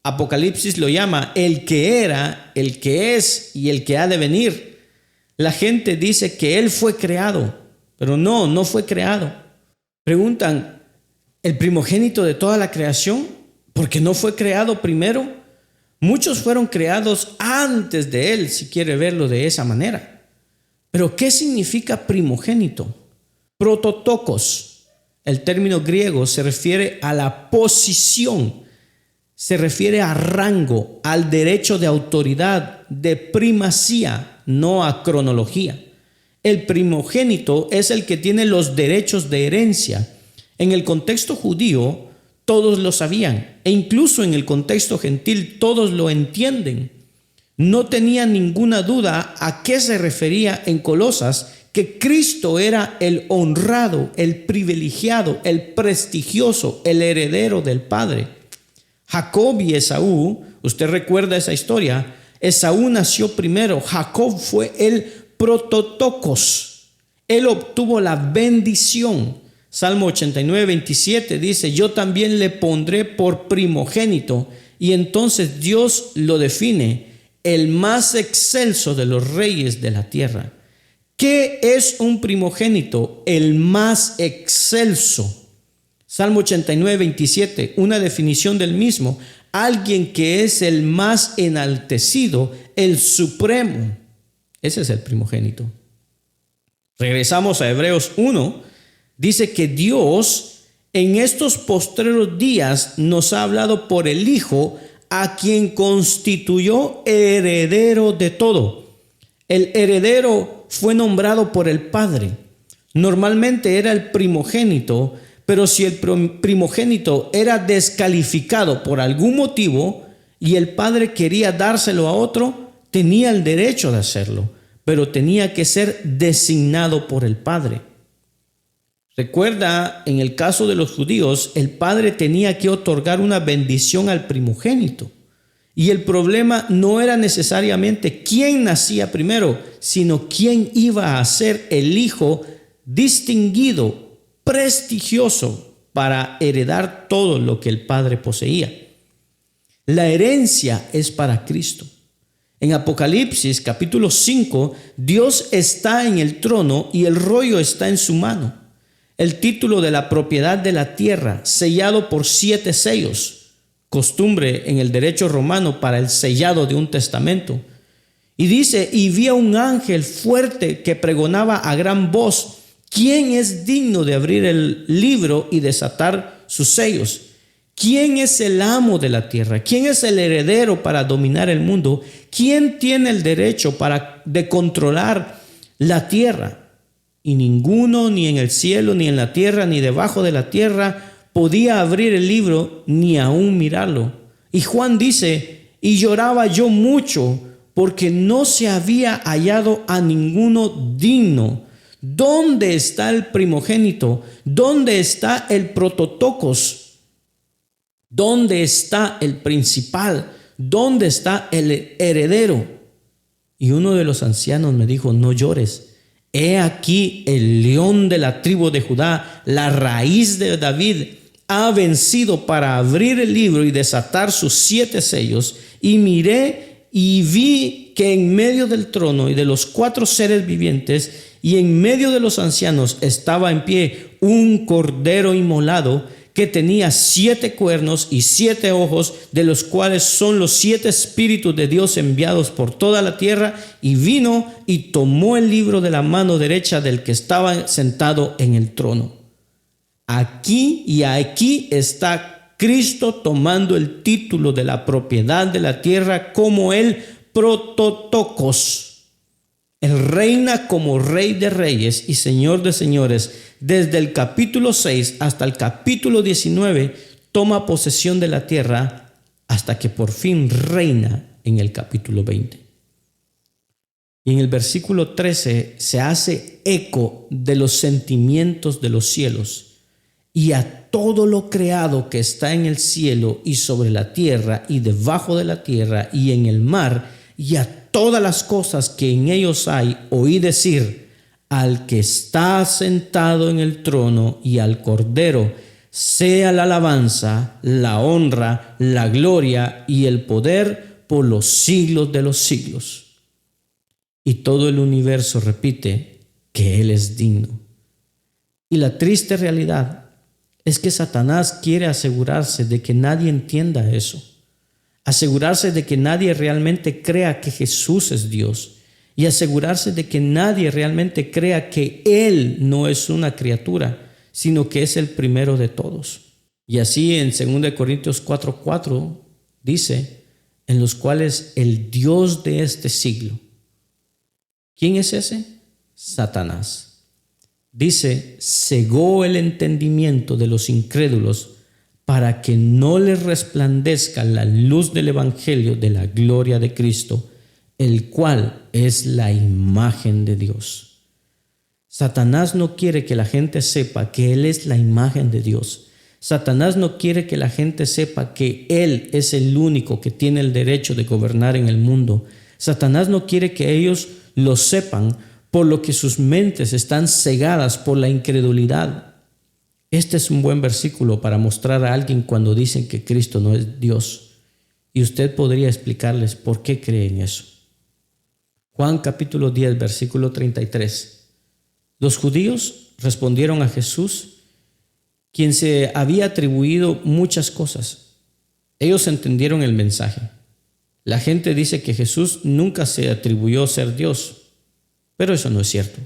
Apocalipsis lo llama el que era, el que es y el que ha de venir. La gente dice que Él fue creado, pero no fue creado. Preguntan, ¿el primogénito de toda la creación? ¿Por qué no fue creado primero? Muchos fueron creados antes de Él, si quiere verlo de esa manera. Pero ¿qué significa primogénito? Prototokos. El término griego se refiere a la posición, se refiere a rango, al derecho de autoridad, de primacía, no a cronología. El primogénito es el que tiene los derechos de herencia. En el contexto judío, todos lo sabían, e incluso en el contexto gentil, todos lo entienden. No tenía ninguna duda a qué se refería en Colosas, que Cristo era el honrado, el privilegiado, el prestigioso, el heredero del Padre. Jacob y Esaú, usted recuerda esa historia, Esaú nació primero, Jacob fue el prototokos, él obtuvo la bendición. Salmo 89, 27 dice, yo también le pondré por primogénito, y entonces Dios lo define, el más excelso de los reyes de la tierra. ¿Qué es un primogénito? El más excelso. Salmo 89, 27, una definición del mismo, alguien que es el más enaltecido, el supremo. Ese es el primogénito. Regresamos a Hebreos 1, dice que Dios en estos postreros días nos ha hablado por el Hijo, a quien constituyó heredero de todo. El heredero fue nombrado por el Padre. Normalmente era el primogénito, pero si el primogénito era descalificado por algún motivo y el padre quería dárselo a otro, tenía el derecho de hacerlo, pero tenía que ser designado por el padre. Recuerda, en el caso de los judíos, el padre tenía que otorgar una bendición al primogénito. Y el problema no era necesariamente quién nacía primero, sino quién iba a ser el hijo distinguido, prestigioso para heredar todo lo que el Padre poseía. La herencia es para Cristo. En Apocalipsis capítulo 5, Dios está en el trono y el rollo está en su mano. El título de la propiedad de la tierra, sellado por 7 sellos, costumbre en el derecho romano para el sellado de un testamento. Y dice, y vi a un ángel fuerte que pregonaba a gran voz, ¿quién es digno de abrir el libro y desatar sus sellos? ¿Quién es el amo de la tierra? ¿Quién es el heredero para dominar el mundo? ¿Quién tiene el derecho de controlar la tierra? Y ninguno, ni en el cielo, ni en la tierra, ni debajo de la tierra, podía abrir el libro, ni aún mirarlo. Y Juan dice, y lloraba yo mucho, porque no se había hallado a ninguno digno. ¿Dónde está el primogénito? ¿Dónde está el prototokos? ¿Dónde está el principal? ¿Dónde está el heredero? Y uno de los ancianos me dijo, no llores. He aquí el león de la tribu de Judá, la raíz de David, ha vencido para abrir el libro y desatar sus 7 sellos. Y miré y vi que en medio del trono y de los 4 seres vivientes y en medio de los ancianos estaba en pie un cordero inmolado que tenía 7 cuernos y 7 ojos, de los cuales son los 7 espíritus de Dios enviados por toda la tierra, y vino y tomó el libro de la mano derecha del que estaba sentado en el trono. Aquí está Cristo tomando el título de la propiedad de la tierra como el prototokos. Él reina como Rey de Reyes y Señor de Señores. Desde el capítulo 6 hasta el capítulo 19 toma posesión de la tierra hasta que por fin reina en el capítulo 20. Y en el versículo 13 se hace eco de los sentimientos de los cielos. Y a todo lo creado que está en el cielo y sobre la tierra y debajo de la tierra y en el mar, y a todas las cosas que en ellos hay, oí decir, al que está sentado en el trono y al Cordero, sea la alabanza, la honra, la gloria y el poder por los siglos de los siglos. Y todo el universo repite que Él es digno. Y la triste realidad es que Satanás quiere asegurarse de que nadie entienda eso. Asegurarse de que nadie realmente crea que Jesús es Dios. Y asegurarse de que nadie realmente crea que Él no es una criatura, sino que es el primero de todos. Y así en 2 Corintios 4:4 dice, en los cuales el Dios de este siglo. ¿Quién es ese? Satanás. Dice, cegó el entendimiento de los incrédulos para que no les resplandezca la luz del evangelio de la gloria de Cristo, el cual es la imagen de Dios. Satanás no quiere que la gente sepa que Él es la imagen de Dios. Satanás no quiere que la gente sepa que Él es el único que tiene el derecho de gobernar en el mundo. Satanás no quiere que ellos lo sepan, por lo que sus mentes están cegadas por la incredulidad. Este es un buen versículo para mostrar a alguien cuando dicen que Cristo no es Dios. Y usted podría explicarles por qué creen eso. Juan capítulo 10, versículo 33. Los judíos respondieron a Jesús, quien se había atribuido muchas cosas. Ellos entendieron el mensaje. La gente dice que Jesús nunca se atribuyó ser Dios, pero eso no es cierto.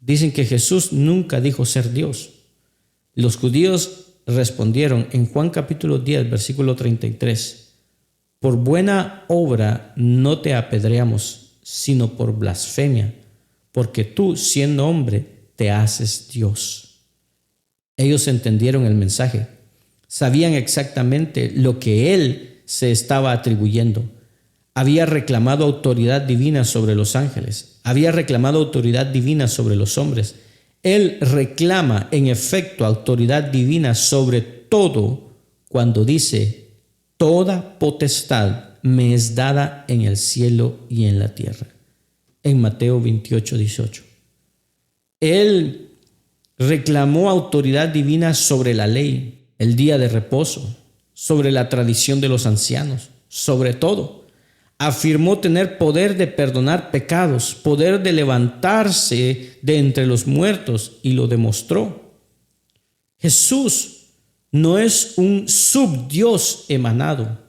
Dicen que Jesús nunca dijo ser Dios. Los judíos respondieron en Juan capítulo 10, versículo 33, por buena obra no te apedreamos, sino por blasfemia, porque tú, siendo hombre, te haces Dios. Ellos entendieron el mensaje, sabían exactamente lo que Él se estaba atribuyendo. Había reclamado autoridad divina sobre los ángeles, había reclamado autoridad divina sobre los hombres. Él reclama en efecto autoridad divina sobre todo cuando dice, toda potestad me es dada en el cielo y en la tierra. En Mateo 28, 18. Él reclamó autoridad divina sobre la ley, el día de reposo, sobre la tradición de los ancianos, sobre todo. Afirmó tener poder de perdonar pecados, poder de levantarse de entre los muertos, y lo demostró. Jesús no es un subdios emanado.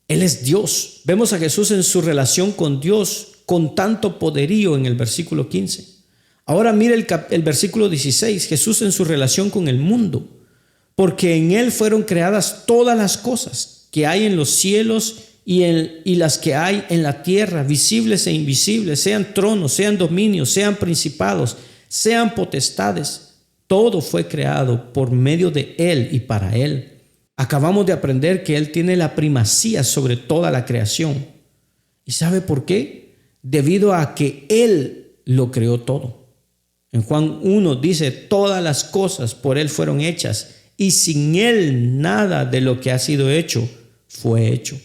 Él es Dios. Vemos a Jesús en su relación con Dios con tanto poderío en el versículo 15. Ahora mire el versículo 16, Jesús en su relación con el mundo, porque en Él fueron creadas todas las cosas que hay en los cielos y las que hay en la tierra, visibles e invisibles, sean tronos, sean dominios, sean principados, sean potestades. Todo fue creado por medio de Él y para Él. Acabamos de aprender que Él tiene la primacía sobre toda la creación. ¿Y sabe por qué? Debido a que Él lo creó todo. En Juan 1 dice, todas las cosas por Él fueron hechas, y sin Él nada de lo que ha sido hecho fue hecho.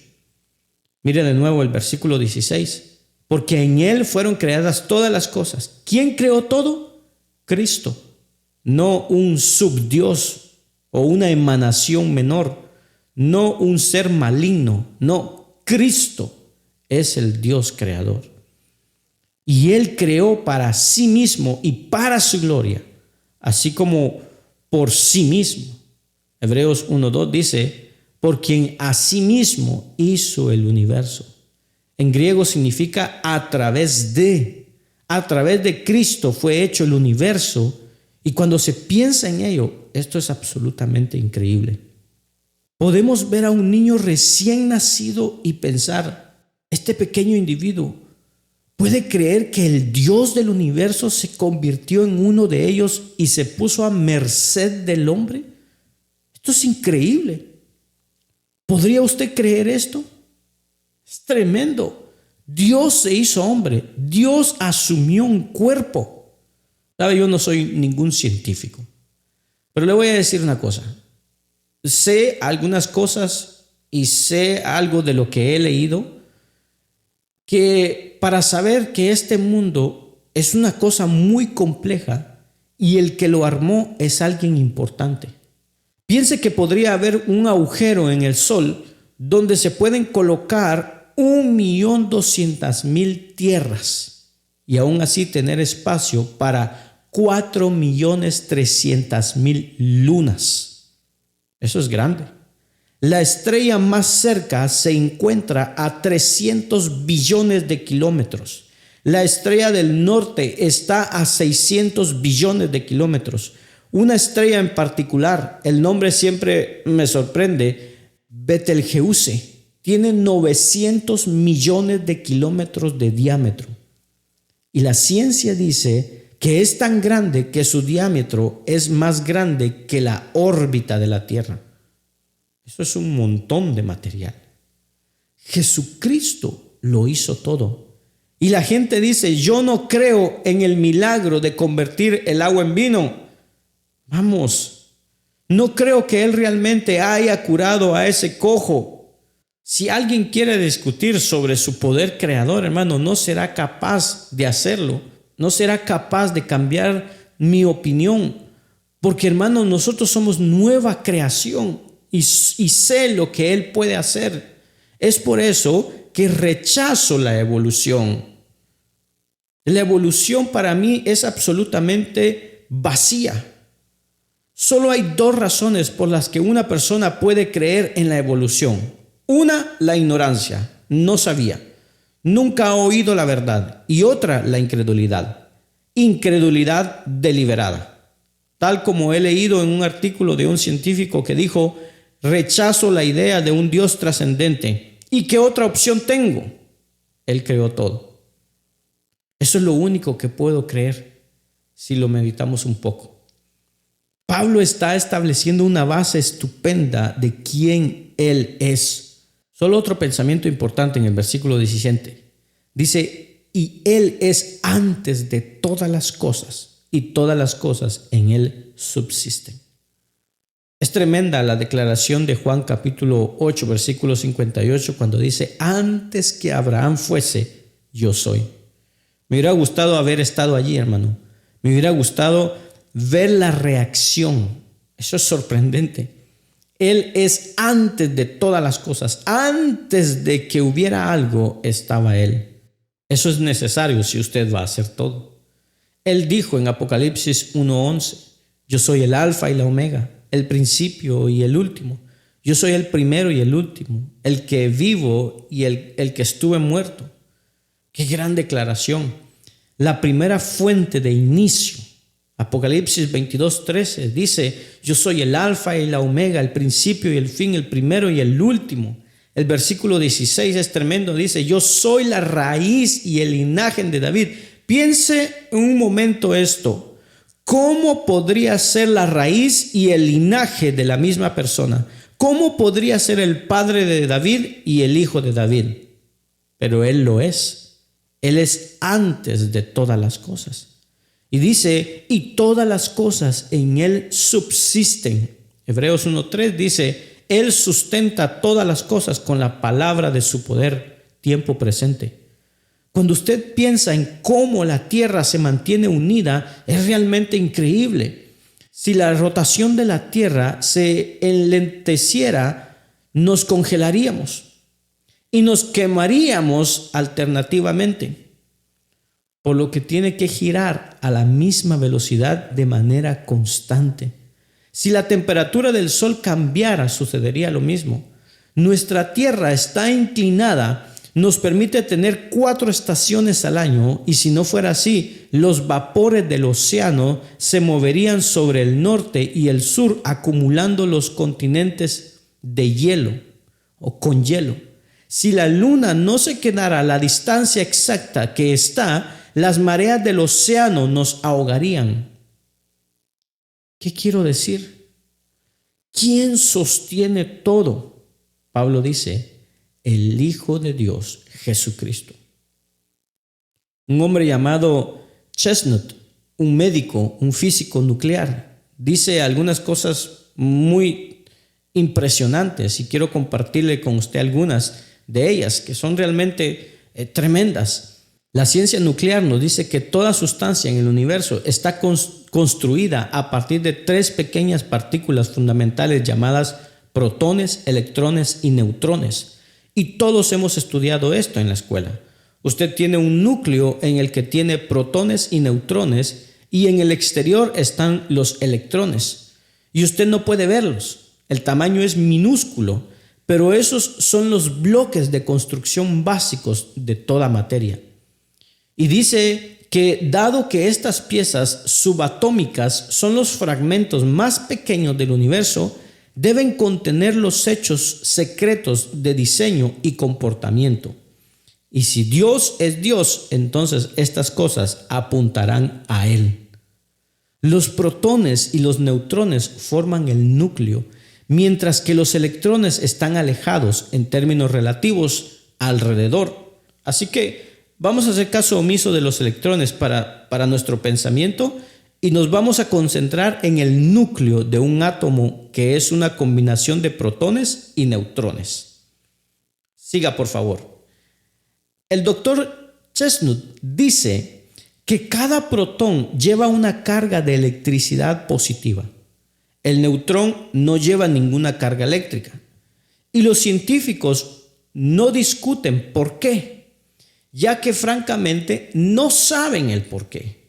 Mire de nuevo el versículo 16, porque en Él fueron creadas todas las cosas. ¿Quién creó todo? Cristo, no un subdios o una emanación menor, no un ser maligno, no, Cristo es el Dios creador. Y Él creó para sí mismo y para su gloria, así como por sí mismo. Hebreos 1:2 dice, por quien a sí mismo hizo el universo. En griego significa a través de Cristo fue hecho el universo. Y cuando se piensa en ello, esto es absolutamente increíble. Podemos ver a un niño recién nacido y pensar, este pequeño individuo ¿puede creer que el Dios del universo se convirtió en uno de ellos y se puso a merced del hombre? Esto es increíble. ¿Podría usted creer esto? Es tremendo. Dios se hizo hombre. Dios asumió un cuerpo. ¿Sabe? Yo no soy ningún científico, pero le voy a decir una cosa. Sé algunas cosas y sé algo de lo que he leído, que para saber que este mundo es una cosa muy compleja y el que lo armó es alguien importante. Piense que podría haber un agujero en el sol donde se pueden colocar 1.200.000 tierras y aún así tener espacio para 4.300.000 lunas. Eso es grande. La estrella más cerca se encuentra a 300 billones de kilómetros. La estrella del norte está a 600 billones de kilómetros. Una estrella en particular, el nombre siempre me sorprende, Betelgeuse, tiene 900 millones de kilómetros de diámetro. Y la ciencia dice que es tan grande que su diámetro es más grande que la órbita de la Tierra. Eso es un montón de material. Jesucristo lo hizo todo. Y la gente dice, yo no creo en el milagro de convertir el agua en vino. Vamos, no creo que Él realmente haya curado a ese cojo. Si alguien quiere discutir sobre su poder creador, hermano, no será capaz de hacerlo. No será capaz de cambiar mi opinión. Porque, hermano, nosotros somos nueva creación y sé lo que Él puede hacer. Es por eso que rechazo la evolución. La evolución para mí es absolutamente vacía. Solo hay dos razones por las que una persona puede creer en la evolución. Una, la ignorancia, no sabía, nunca ha oído la verdad. Y otra, la incredulidad, incredulidad deliberada. Tal como he leído en un artículo de un científico que dijo, rechazo la idea de un Dios trascendente. ¿Y qué otra opción tengo? Él creó todo. Eso es lo único que puedo creer si lo meditamos un poco. Pablo está estableciendo una base estupenda de quién Él es. Solo otro pensamiento importante en el versículo 17. Dice, y Él es antes de todas las cosas, y todas las cosas en Él subsisten. Es tremenda la declaración de Juan capítulo 8, versículo 58, cuando dice, antes que Abraham fuese, yo soy. Me hubiera gustado haber estado allí, hermano. Me hubiera gustado ver la reacción. Eso es sorprendente. Él es antes de todas las cosas. Antes de que hubiera algo, estaba Él. Eso es necesario si usted va a hacer todo. Él dijo en Apocalipsis 1:11, yo soy el alfa y la omega, el principio y el último. Yo soy el primero y el último, el que vivo y el que estuve muerto. Qué gran declaración. La primera fuente de inicio. Apocalipsis 22:13 dice, yo soy el alfa y la omega, el principio y el fin, el primero y el último. El versículo 16 es tremendo, dice, yo soy la raíz y el linaje de David. Piense un momento esto, ¿cómo podría ser la raíz y el linaje de la misma persona? ¿Cómo podría ser el padre de David y el hijo de David? Pero Él lo es. Él es antes de todas las cosas. Y dice, y todas las cosas en Él subsisten. Hebreos 1:3 dice, Él sustenta todas las cosas con la palabra de su poder, tiempo presente. Cuando usted piensa en cómo la tierra se mantiene unida, es realmente increíble. Si la rotación de la tierra se enlenteciera, nos congelaríamos y nos quemaríamos alternativamente, por lo que tiene que girar a la misma velocidad de manera constante. Si la temperatura del sol cambiara, sucedería lo mismo. Nuestra tierra está inclinada, nos permite tener 4 estaciones al año, y si no fuera así, los vapores del océano se moverían sobre el norte y el sur, acumulando los continentes de hielo o con hielo. Si la luna no se quedara a la distancia exacta que está, las mareas del océano nos ahogarían. ¿Qué quiero decir? ¿Quién sostiene todo? Pablo dice, el Hijo de Dios, Jesucristo. Un hombre llamado Chestnut, un médico, un físico nuclear, dice algunas cosas muy impresionantes y quiero compartirle con usted algunas de ellas que son realmente tremendas. La ciencia nuclear nos dice que toda sustancia en el universo está construida a partir de 3 pequeñas partículas fundamentales llamadas protones, electrones y neutrones. Y todos hemos estudiado esto en la escuela. Usted tiene un núcleo en el que tiene protones y neutrones y en el exterior están los electrones. Y usted no puede verlos. El tamaño es minúsculo, pero esos son los bloques de construcción básicos de toda materia. Y dice que dado que estas piezas subatómicas son los fragmentos más pequeños del universo, deben contener los hechos secretos de diseño y comportamiento. Y si Dios es Dios, entonces estas cosas apuntarán a Él. Los protones y los neutrones forman el núcleo, mientras que los electrones están alejados en términos relativos alrededor. Así que vamos a hacer caso omiso de los electrones para nuestro pensamiento y nos vamos a concentrar en el núcleo de un átomo que es una combinación de protones y neutrones. Siga, por favor. El doctor Chestnut dice que cada protón lleva una carga de electricidad positiva. El neutrón no lleva ninguna carga eléctrica. Y los científicos no discuten por qué, ya que francamente no saben el por qué.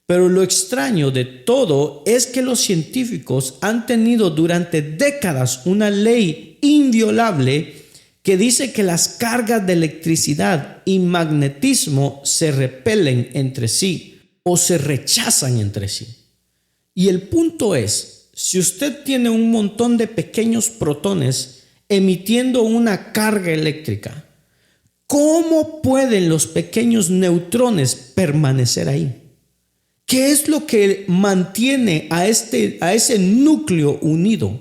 Pero lo extraño de todo es que los científicos han tenido durante décadas una ley inviolable que dice que las cargas de electricidad y magnetismo se repelen entre sí o se rechazan entre sí. Y el punto es, si usted tiene un montón de pequeños protones emitiendo una carga eléctrica, ¿cómo pueden los pequeños neutrones permanecer ahí? ¿Qué es lo que mantiene a ese núcleo unido?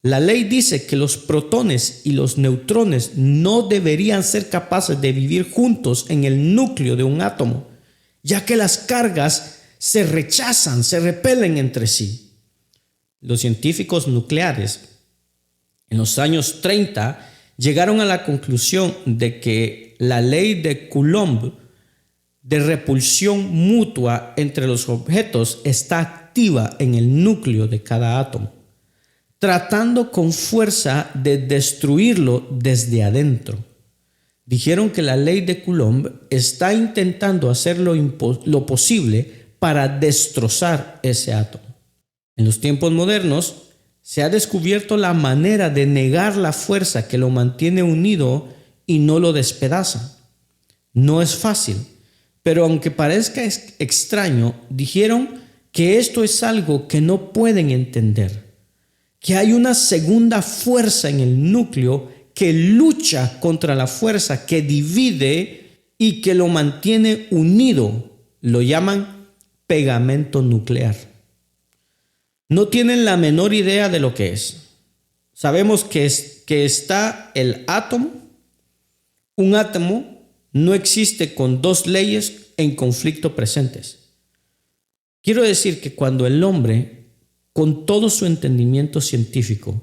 La ley dice que los protones y los neutrones no deberían ser capaces de vivir juntos en el núcleo de un átomo, ya que las cargas se rechazan, se repelen entre sí. Los científicos nucleares en los años 30 llegaron a la conclusión de que la ley de Coulomb de repulsión mutua entre los objetos está activa en el núcleo de cada átomo, tratando con fuerza de destruirlo desde adentro. Dijeron que la ley de Coulomb está intentando hacer lo posible para destrozar ese átomo. En los tiempos modernos se ha descubierto la manera de negar la fuerza que lo mantiene unido y no lo despedaza. No es fácil, pero aunque parezca extraño, dijeron que esto es algo que no pueden entender, que hay una segunda fuerza en el núcleo que lucha contra la fuerza que divide y que lo mantiene unido. Lo llaman pegamento nuclear. No tienen la menor idea de lo que es. Sabemos que está el átomo. Un átomo no existe con dos leyes en conflicto presentes. Quiero decir que cuando el hombre, con todo su entendimiento científico,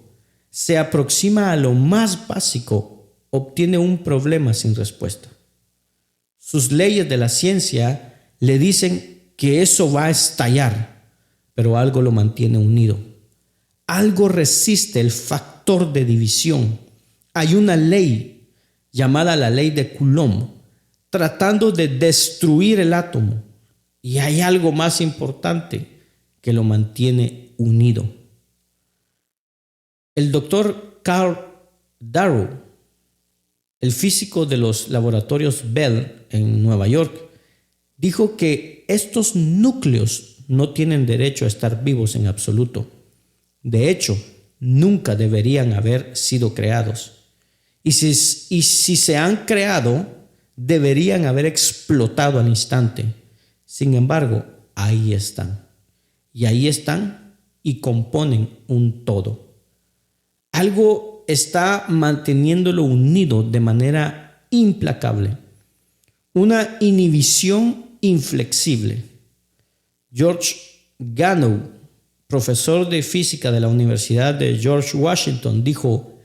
se aproxima a lo más básico, obtiene un problema sin respuesta. Sus leyes de la ciencia le dicen que eso va a estallar, pero algo lo mantiene unido. Algo resiste el factor de división. Hay una ley llamada la ley de Coulomb, tratando de destruir el átomo. Y hay algo más importante que lo mantiene unido. El doctor Karl Darrow, el físico de los laboratorios Bell en Nueva York, dijo que estos núcleos no tienen derecho a estar vivos en absoluto. De hecho, nunca deberían haber sido creados. Y si se han creado, deberían haber explotado al instante. Sin embargo, ahí están. Y ahí están y componen un todo. Algo está manteniéndolo unido de manera implacable. Una inhibición inflexible. George Gamow, profesor de física de la Universidad de George Washington, dijo: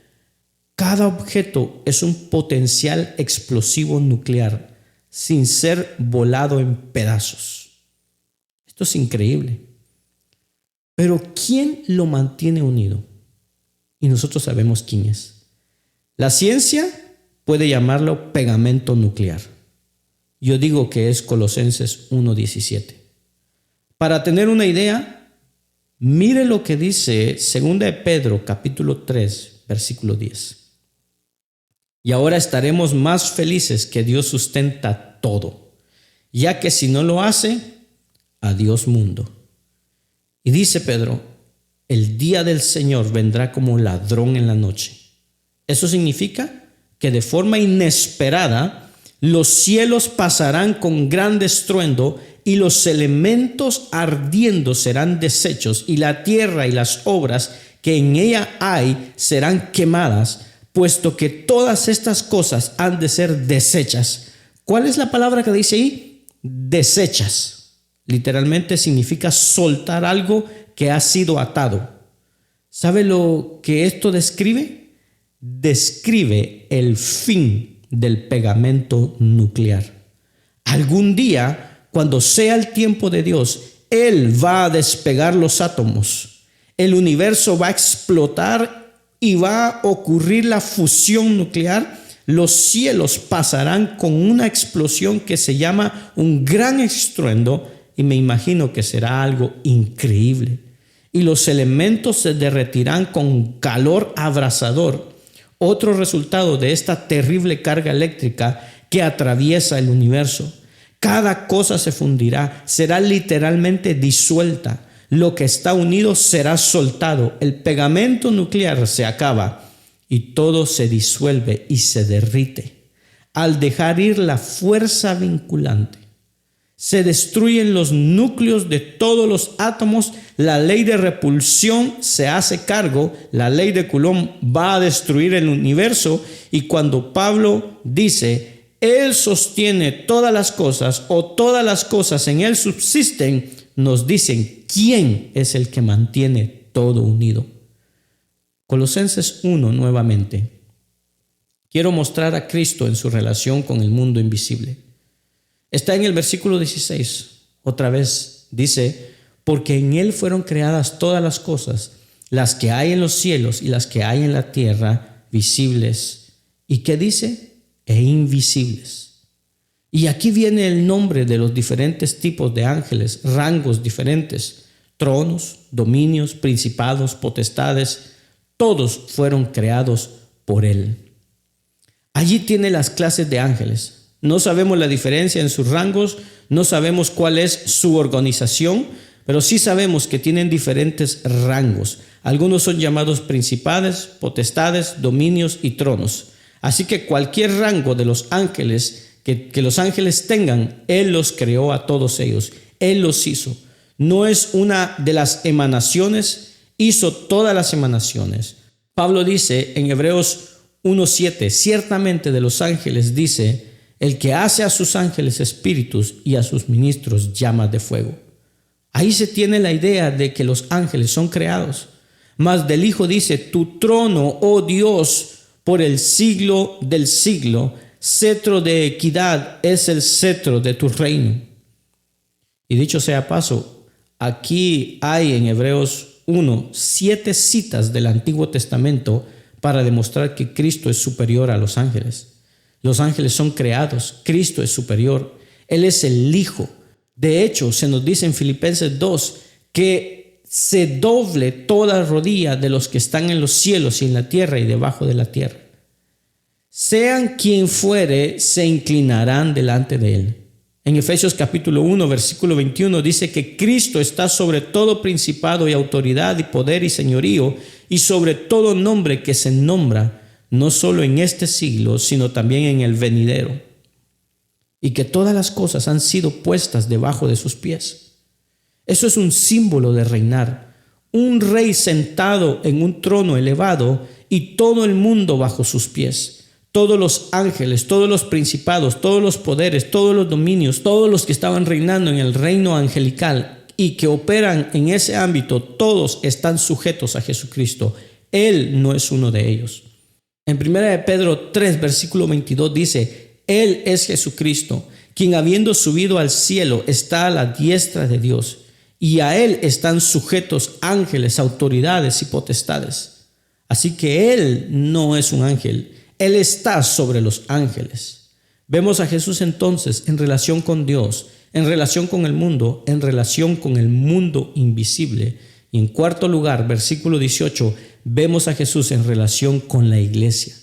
cada objeto es un potencial explosivo nuclear sin ser volado en pedazos. Esto es increíble. Pero ¿quién lo mantiene unido? Y nosotros sabemos quién es. La ciencia puede llamarlo pegamento nuclear. Yo digo que es Colosenses 1:17. Para tener una idea, mire lo que dice 2 de Pedro capítulo 3, versículo 10. Y ahora estaremos más felices que Dios sustenta todo, ya que si no lo hace, adiós mundo. Y dice Pedro: el día del Señor vendrá como ladrón en la noche. Eso significa que de forma inesperada los cielos pasarán con gran estruendo y los elementos ardiendo serán deshechos y la tierra y las obras que en ella hay serán quemadas, puesto que todas estas cosas han de ser deshechas. ¿Cuál es la palabra que dice ahí? Desechas. Literalmente significa soltar algo que ha sido atado. ¿Sabe lo que esto describe? Describe el fin del pegamento nuclear. Algún día, cuando sea el tiempo de Dios, Él va a despegar los átomos. El universo va a explotar y va a ocurrir la fusión nuclear. Los cielos pasarán con una explosión que se llama un gran estruendo, y me imagino que será algo increíble. Y los elementos se derretirán con calor abrasador. Otro resultado de esta terrible carga eléctrica que atraviesa el universo. Cada cosa se fundirá, será literalmente disuelta. Lo que está unido será soltado. El pegamento nuclear se acaba y todo se disuelve y se derrite. Al dejar ir la fuerza vinculante, se destruyen los núcleos de todos los átomos. La ley de repulsión se hace cargo. La ley de Coulomb va a destruir el universo. Y cuando Pablo dice, Él sostiene todas las cosas, o todas las cosas en Él subsisten, nos dicen, ¿quién es el que mantiene todo unido? Colosenses 1 nuevamente. Quiero mostrar a Cristo en su relación con el mundo invisible. Está en el versículo 16, otra vez dice, porque en Él fueron creadas todas las cosas, las que hay en los cielos y las que hay en la tierra, visibles. ¿Y qué dice? E invisibles. Y aquí viene el nombre de los diferentes tipos de ángeles, rangos diferentes, tronos, dominios, principados, potestades, todos fueron creados por Él. Allí tiene las clases de ángeles. No sabemos la diferencia en sus rangos, no sabemos cuál es su organización, pero sí sabemos que tienen diferentes rangos. Algunos son llamados principados, potestades, dominios y tronos. Así que cualquier rango de los ángeles que los ángeles tengan, Él los creó a todos ellos. Él los hizo. No es una de las emanaciones, hizo todas las emanaciones. Pablo dice en Hebreos 1:7, ciertamente de los ángeles dice, el que hace a sus ángeles espíritus y a sus ministros llamas de fuego. Ahí se tiene la idea de que los ángeles son creados. Mas del Hijo dice, tu trono, oh Dios, por el siglo del siglo, cetro de equidad es el cetro de tu reino. Y dicho sea paso, aquí hay en Hebreos 1, 7 citas del Antiguo Testamento para demostrar que Cristo es superior a los ángeles. Los ángeles son creados, Cristo es superior, Él es el Hijo. De hecho, se nos dice en Filipenses 2 que se doble toda rodilla de los que están en los cielos y en la tierra y debajo de la tierra. Sean quien fuere, se inclinarán delante de Él. En Efesios capítulo 1, versículo 21 dice que Cristo está sobre todo principado y autoridad y poder y señorío y sobre todo nombre que se nombra, no solo en este siglo, sino también en el venidero, y que todas las cosas han sido puestas debajo de sus pies. Eso es un símbolo de reinar, un rey sentado en un trono elevado y todo el mundo bajo sus pies. Todos los ángeles, todos los principados, todos los poderes, todos los dominios, todos los que estaban reinando en el reino angelical y que operan en ese ámbito, todos están sujetos a Jesucristo. Él no es uno de ellos. En 1 de Pedro 3, versículo 22 dice, Él es Jesucristo, quien habiendo subido al cielo está a la diestra de Dios, y a Él están sujetos ángeles, autoridades y potestades. Así que Él no es un ángel, Él está sobre los ángeles. Vemos a Jesús entonces en relación con Dios, en relación con el mundo, en relación con el mundo invisible. Y en cuarto lugar, versículo 18, vemos a Jesús en relación con la iglesia.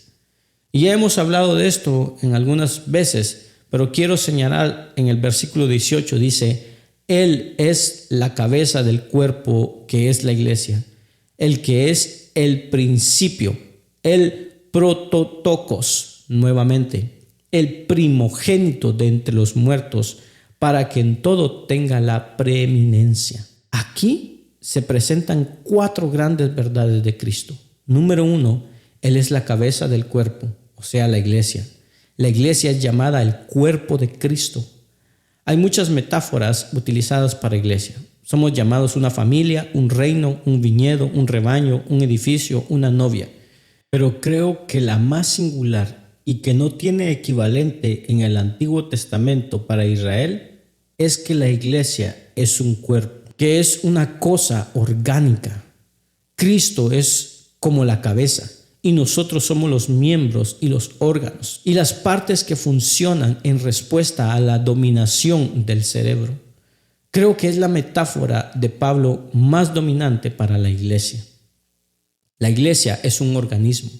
Y ya hemos hablado de esto en algunas veces, pero quiero señalar en el versículo 18, dice, Él es la cabeza del cuerpo que es la iglesia, el que es el principio, el prototokos, nuevamente, el primogénito de entre los muertos, para que en todo tenga la preeminencia. Aquí se presentan 4 grandes verdades de Cristo. Número 1, Él es la cabeza del cuerpo, o sea, la iglesia. La iglesia es llamada el cuerpo de Cristo. Hay muchas metáforas utilizadas para iglesia. Somos llamados una familia, un reino, un viñedo, un rebaño, un edificio, una novia. Pero creo que la más singular y que no tiene equivalente en el Antiguo Testamento para Israel es que la iglesia es un cuerpo, que es una cosa orgánica. Cristo es como la cabeza y nosotros somos los miembros y los órganos y las partes que funcionan en respuesta a la dominación del cerebro. Creo que es la metáfora de Pablo más dominante para la iglesia. La iglesia es un organismo.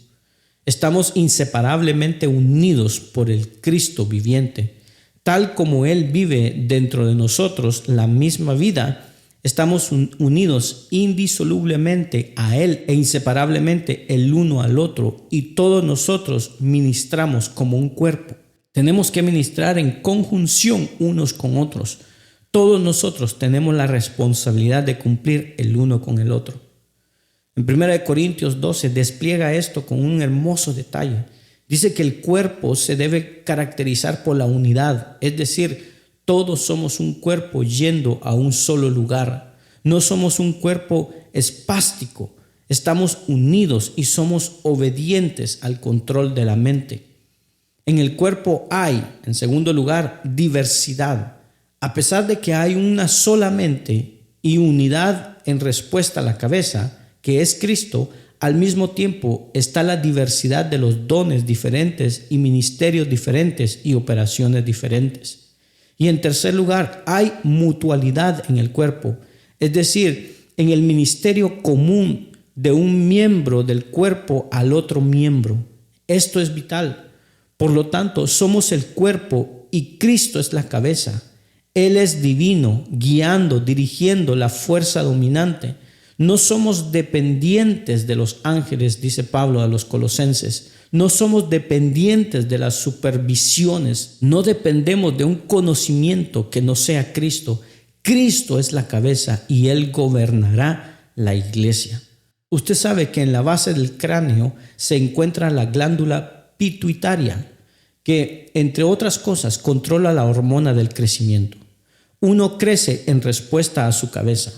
Estamos inseparablemente unidos por el Cristo viviente. Tal como Él vive dentro de nosotros la misma vida, estamos unidos indisolublemente a Él e inseparablemente el uno al otro, y todos nosotros ministramos como un cuerpo. Tenemos que ministrar en conjunción unos con otros. Todos nosotros tenemos la responsabilidad de cumplir el uno con el otro. En 1 Corintios 12 despliega esto con un hermoso detalle. Dice que el cuerpo se debe caracterizar por la unidad, es decir, todos somos un cuerpo yendo a un solo lugar. No somos un cuerpo espástico, estamos unidos y somos obedientes al control de la mente. En el cuerpo hay, en segundo lugar, diversidad. A pesar de que hay una sola mente y unidad en respuesta a la cabeza, que es Cristo, al mismo tiempo está la diversidad de los dones diferentes y ministerios diferentes y operaciones diferentes. Y en tercer lugar, hay mutualidad en el cuerpo, es decir, en el ministerio común de un miembro del cuerpo al otro miembro. Esto es vital. Por lo tanto, somos el cuerpo y Cristo es la cabeza. Él es divino, guiando, dirigiendo la fuerza dominante. No somos dependientes de los ángeles, dice Pablo a los colosenses. No somos dependientes de las supervisiones. No dependemos de un conocimiento que no sea Cristo. Cristo es la cabeza y Él gobernará la iglesia. Usted sabe que en la base del cráneo se encuentra la glándula pituitaria, que, entre otras cosas, controla la hormona del crecimiento. Uno crece en respuesta a su cabeza.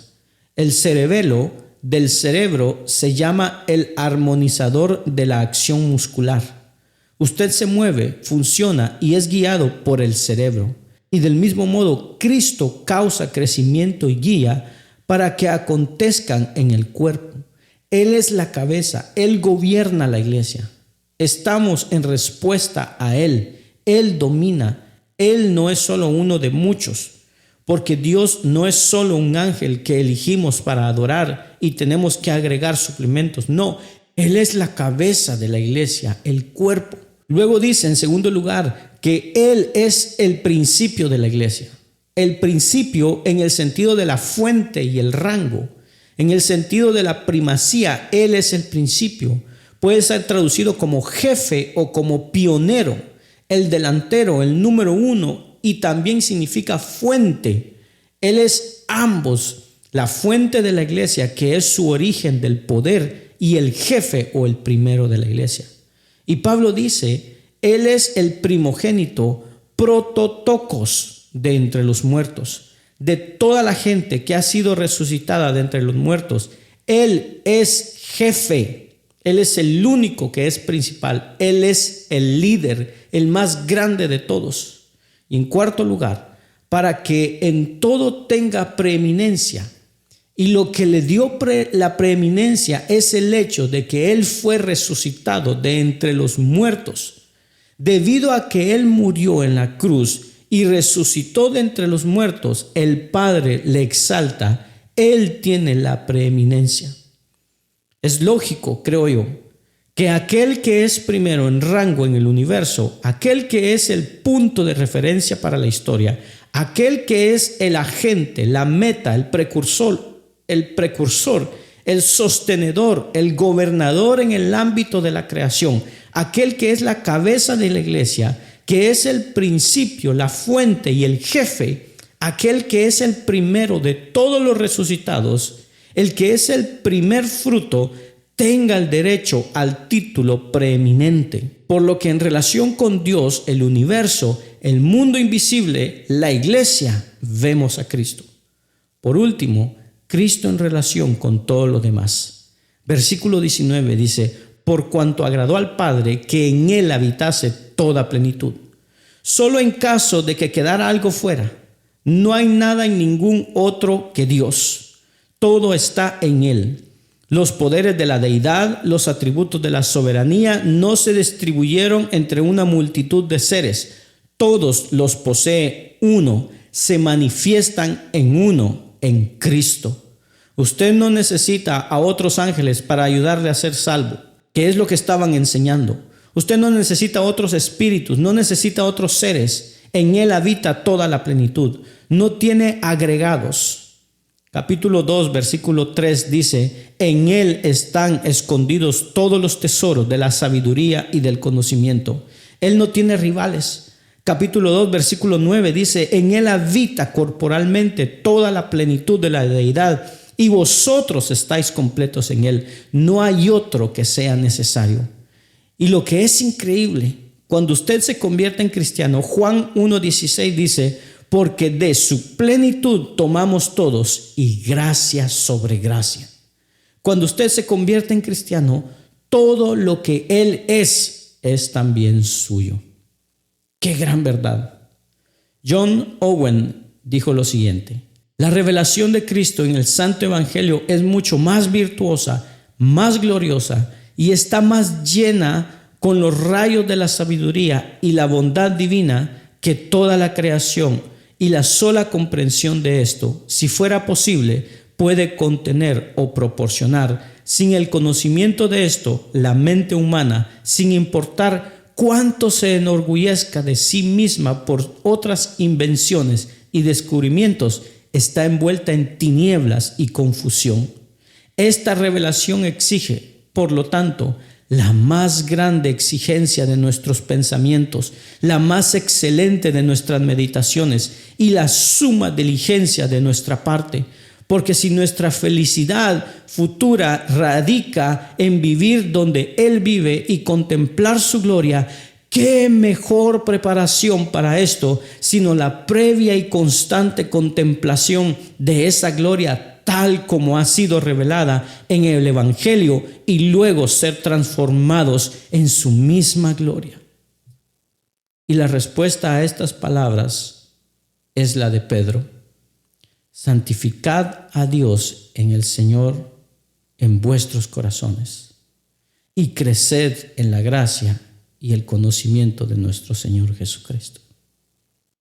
El cerebelo del cerebro se llama el armonizador de la acción muscular. Usted se mueve, funciona y es guiado por el cerebro. Y del mismo modo, Cristo causa crecimiento y guía para que acontezcan en el cuerpo. Él es la cabeza, Él gobierna la iglesia. Estamos en respuesta a Él. Él domina. Él no es solo uno de muchos. Porque Dios no es solo un ángel que elegimos para adorar y tenemos que agregar suplementos. No, Él es la cabeza de la iglesia, el cuerpo. Luego dice en segundo lugar que Él es el principio de la iglesia. El principio en el sentido de la fuente y el rango. En el sentido de la primacía, Él es el principio. Puede ser traducido como jefe o como pionero, el delantero, el número uno. Y también significa fuente. Él es ambos, la fuente de la iglesia, que es su origen del poder, y el jefe o el primero de la iglesia. Y Pablo dice, Él es el primogénito, prototokos de entre los muertos. De toda la gente que ha sido resucitada de entre los muertos, Él es jefe. Él es el único que es principal. Él es el líder, el más grande de todos. Y en cuarto lugar, para que en todo tenga preeminencia. Y lo que le dio la preeminencia es el hecho de que Él fue resucitado de entre los muertos. Debido a que Él murió en la cruz y resucitó de entre los muertos, el Padre le exalta. Él tiene la preeminencia. Es lógico, creo yo, que aquel que es primero en rango en el universo, aquel que es el punto de referencia para la historia, aquel que es el agente, la meta, el precursor, el sostenedor, el gobernador en el ámbito de la creación, aquel que es la cabeza de la iglesia, que es el principio, la fuente y el jefe, aquel que es el primero de todos los resucitados, el que es el primer fruto, tenga el derecho al título preeminente. por lo que en relación con Dios, el universo, el mundo invisible, la iglesia, vemos a Cristo. Por último, Cristo en relación con todo lo demás. Versículo 19 dice: por cuanto agradó al Padre que en Él habitase toda plenitud. Solo en caso de que quedara algo fuera, no hay nada en ningún otro que Dios. Todo está en Él. Los poderes de la deidad, los atributos de la soberanía no se distribuyeron entre una multitud de seres. Todos los posee uno, se manifiestan en uno, en Cristo. Usted no necesita a otros ángeles para ayudarle a ser salvo, que es lo que estaban enseñando. Usted no necesita otros espíritus, no necesita otros seres. En Él habita toda la plenitud. No tiene agregados. Capítulo 2, versículo 3 dice: en Él están escondidos todos los tesoros de la sabiduría y del conocimiento. Él no tiene rivales. Capítulo 2, versículo 9 dice: en Él habita corporalmente toda la plenitud de la deidad, y vosotros estáis completos en Él. No hay otro que sea necesario. Y lo que es increíble, cuando usted se convierte en cristiano, Juan 1:16 dice: porque de su plenitud tomamos todos, y gracia sobre gracia. Cuando usted se convierte en cristiano, todo lo que Él es también suyo. ¡Qué gran verdad! John Owen dijo lo siguiente: la revelación de Cristo en el Santo Evangelio es mucho más virtuosa, más gloriosa, y está más llena con los rayos de la sabiduría y la bondad divina que toda la creación, y la sola comprensión de esto, si fuera posible, puede contener o proporcionar. Sin el conocimiento de esto, la mente humana, sin importar cuánto se enorgullezca de sí misma por otras invenciones y descubrimientos, está envuelta en tinieblas y confusión. Esta revelación exige, por lo tanto, la más grande exigencia de nuestros pensamientos, la más excelente de nuestras meditaciones y la suma diligencia de nuestra parte. Porque si nuestra felicidad futura radica en vivir donde Él vive y contemplar su gloria, ¿qué mejor preparación para esto sino la previa y constante contemplación de esa gloria tal como ha sido revelada en el Evangelio, y luego ser transformados en su misma gloria? Y la respuesta a estas palabras es la de Pedro: santificad a Dios en el Señor en vuestros corazones, y creced en la gracia y el conocimiento de nuestro Señor Jesucristo.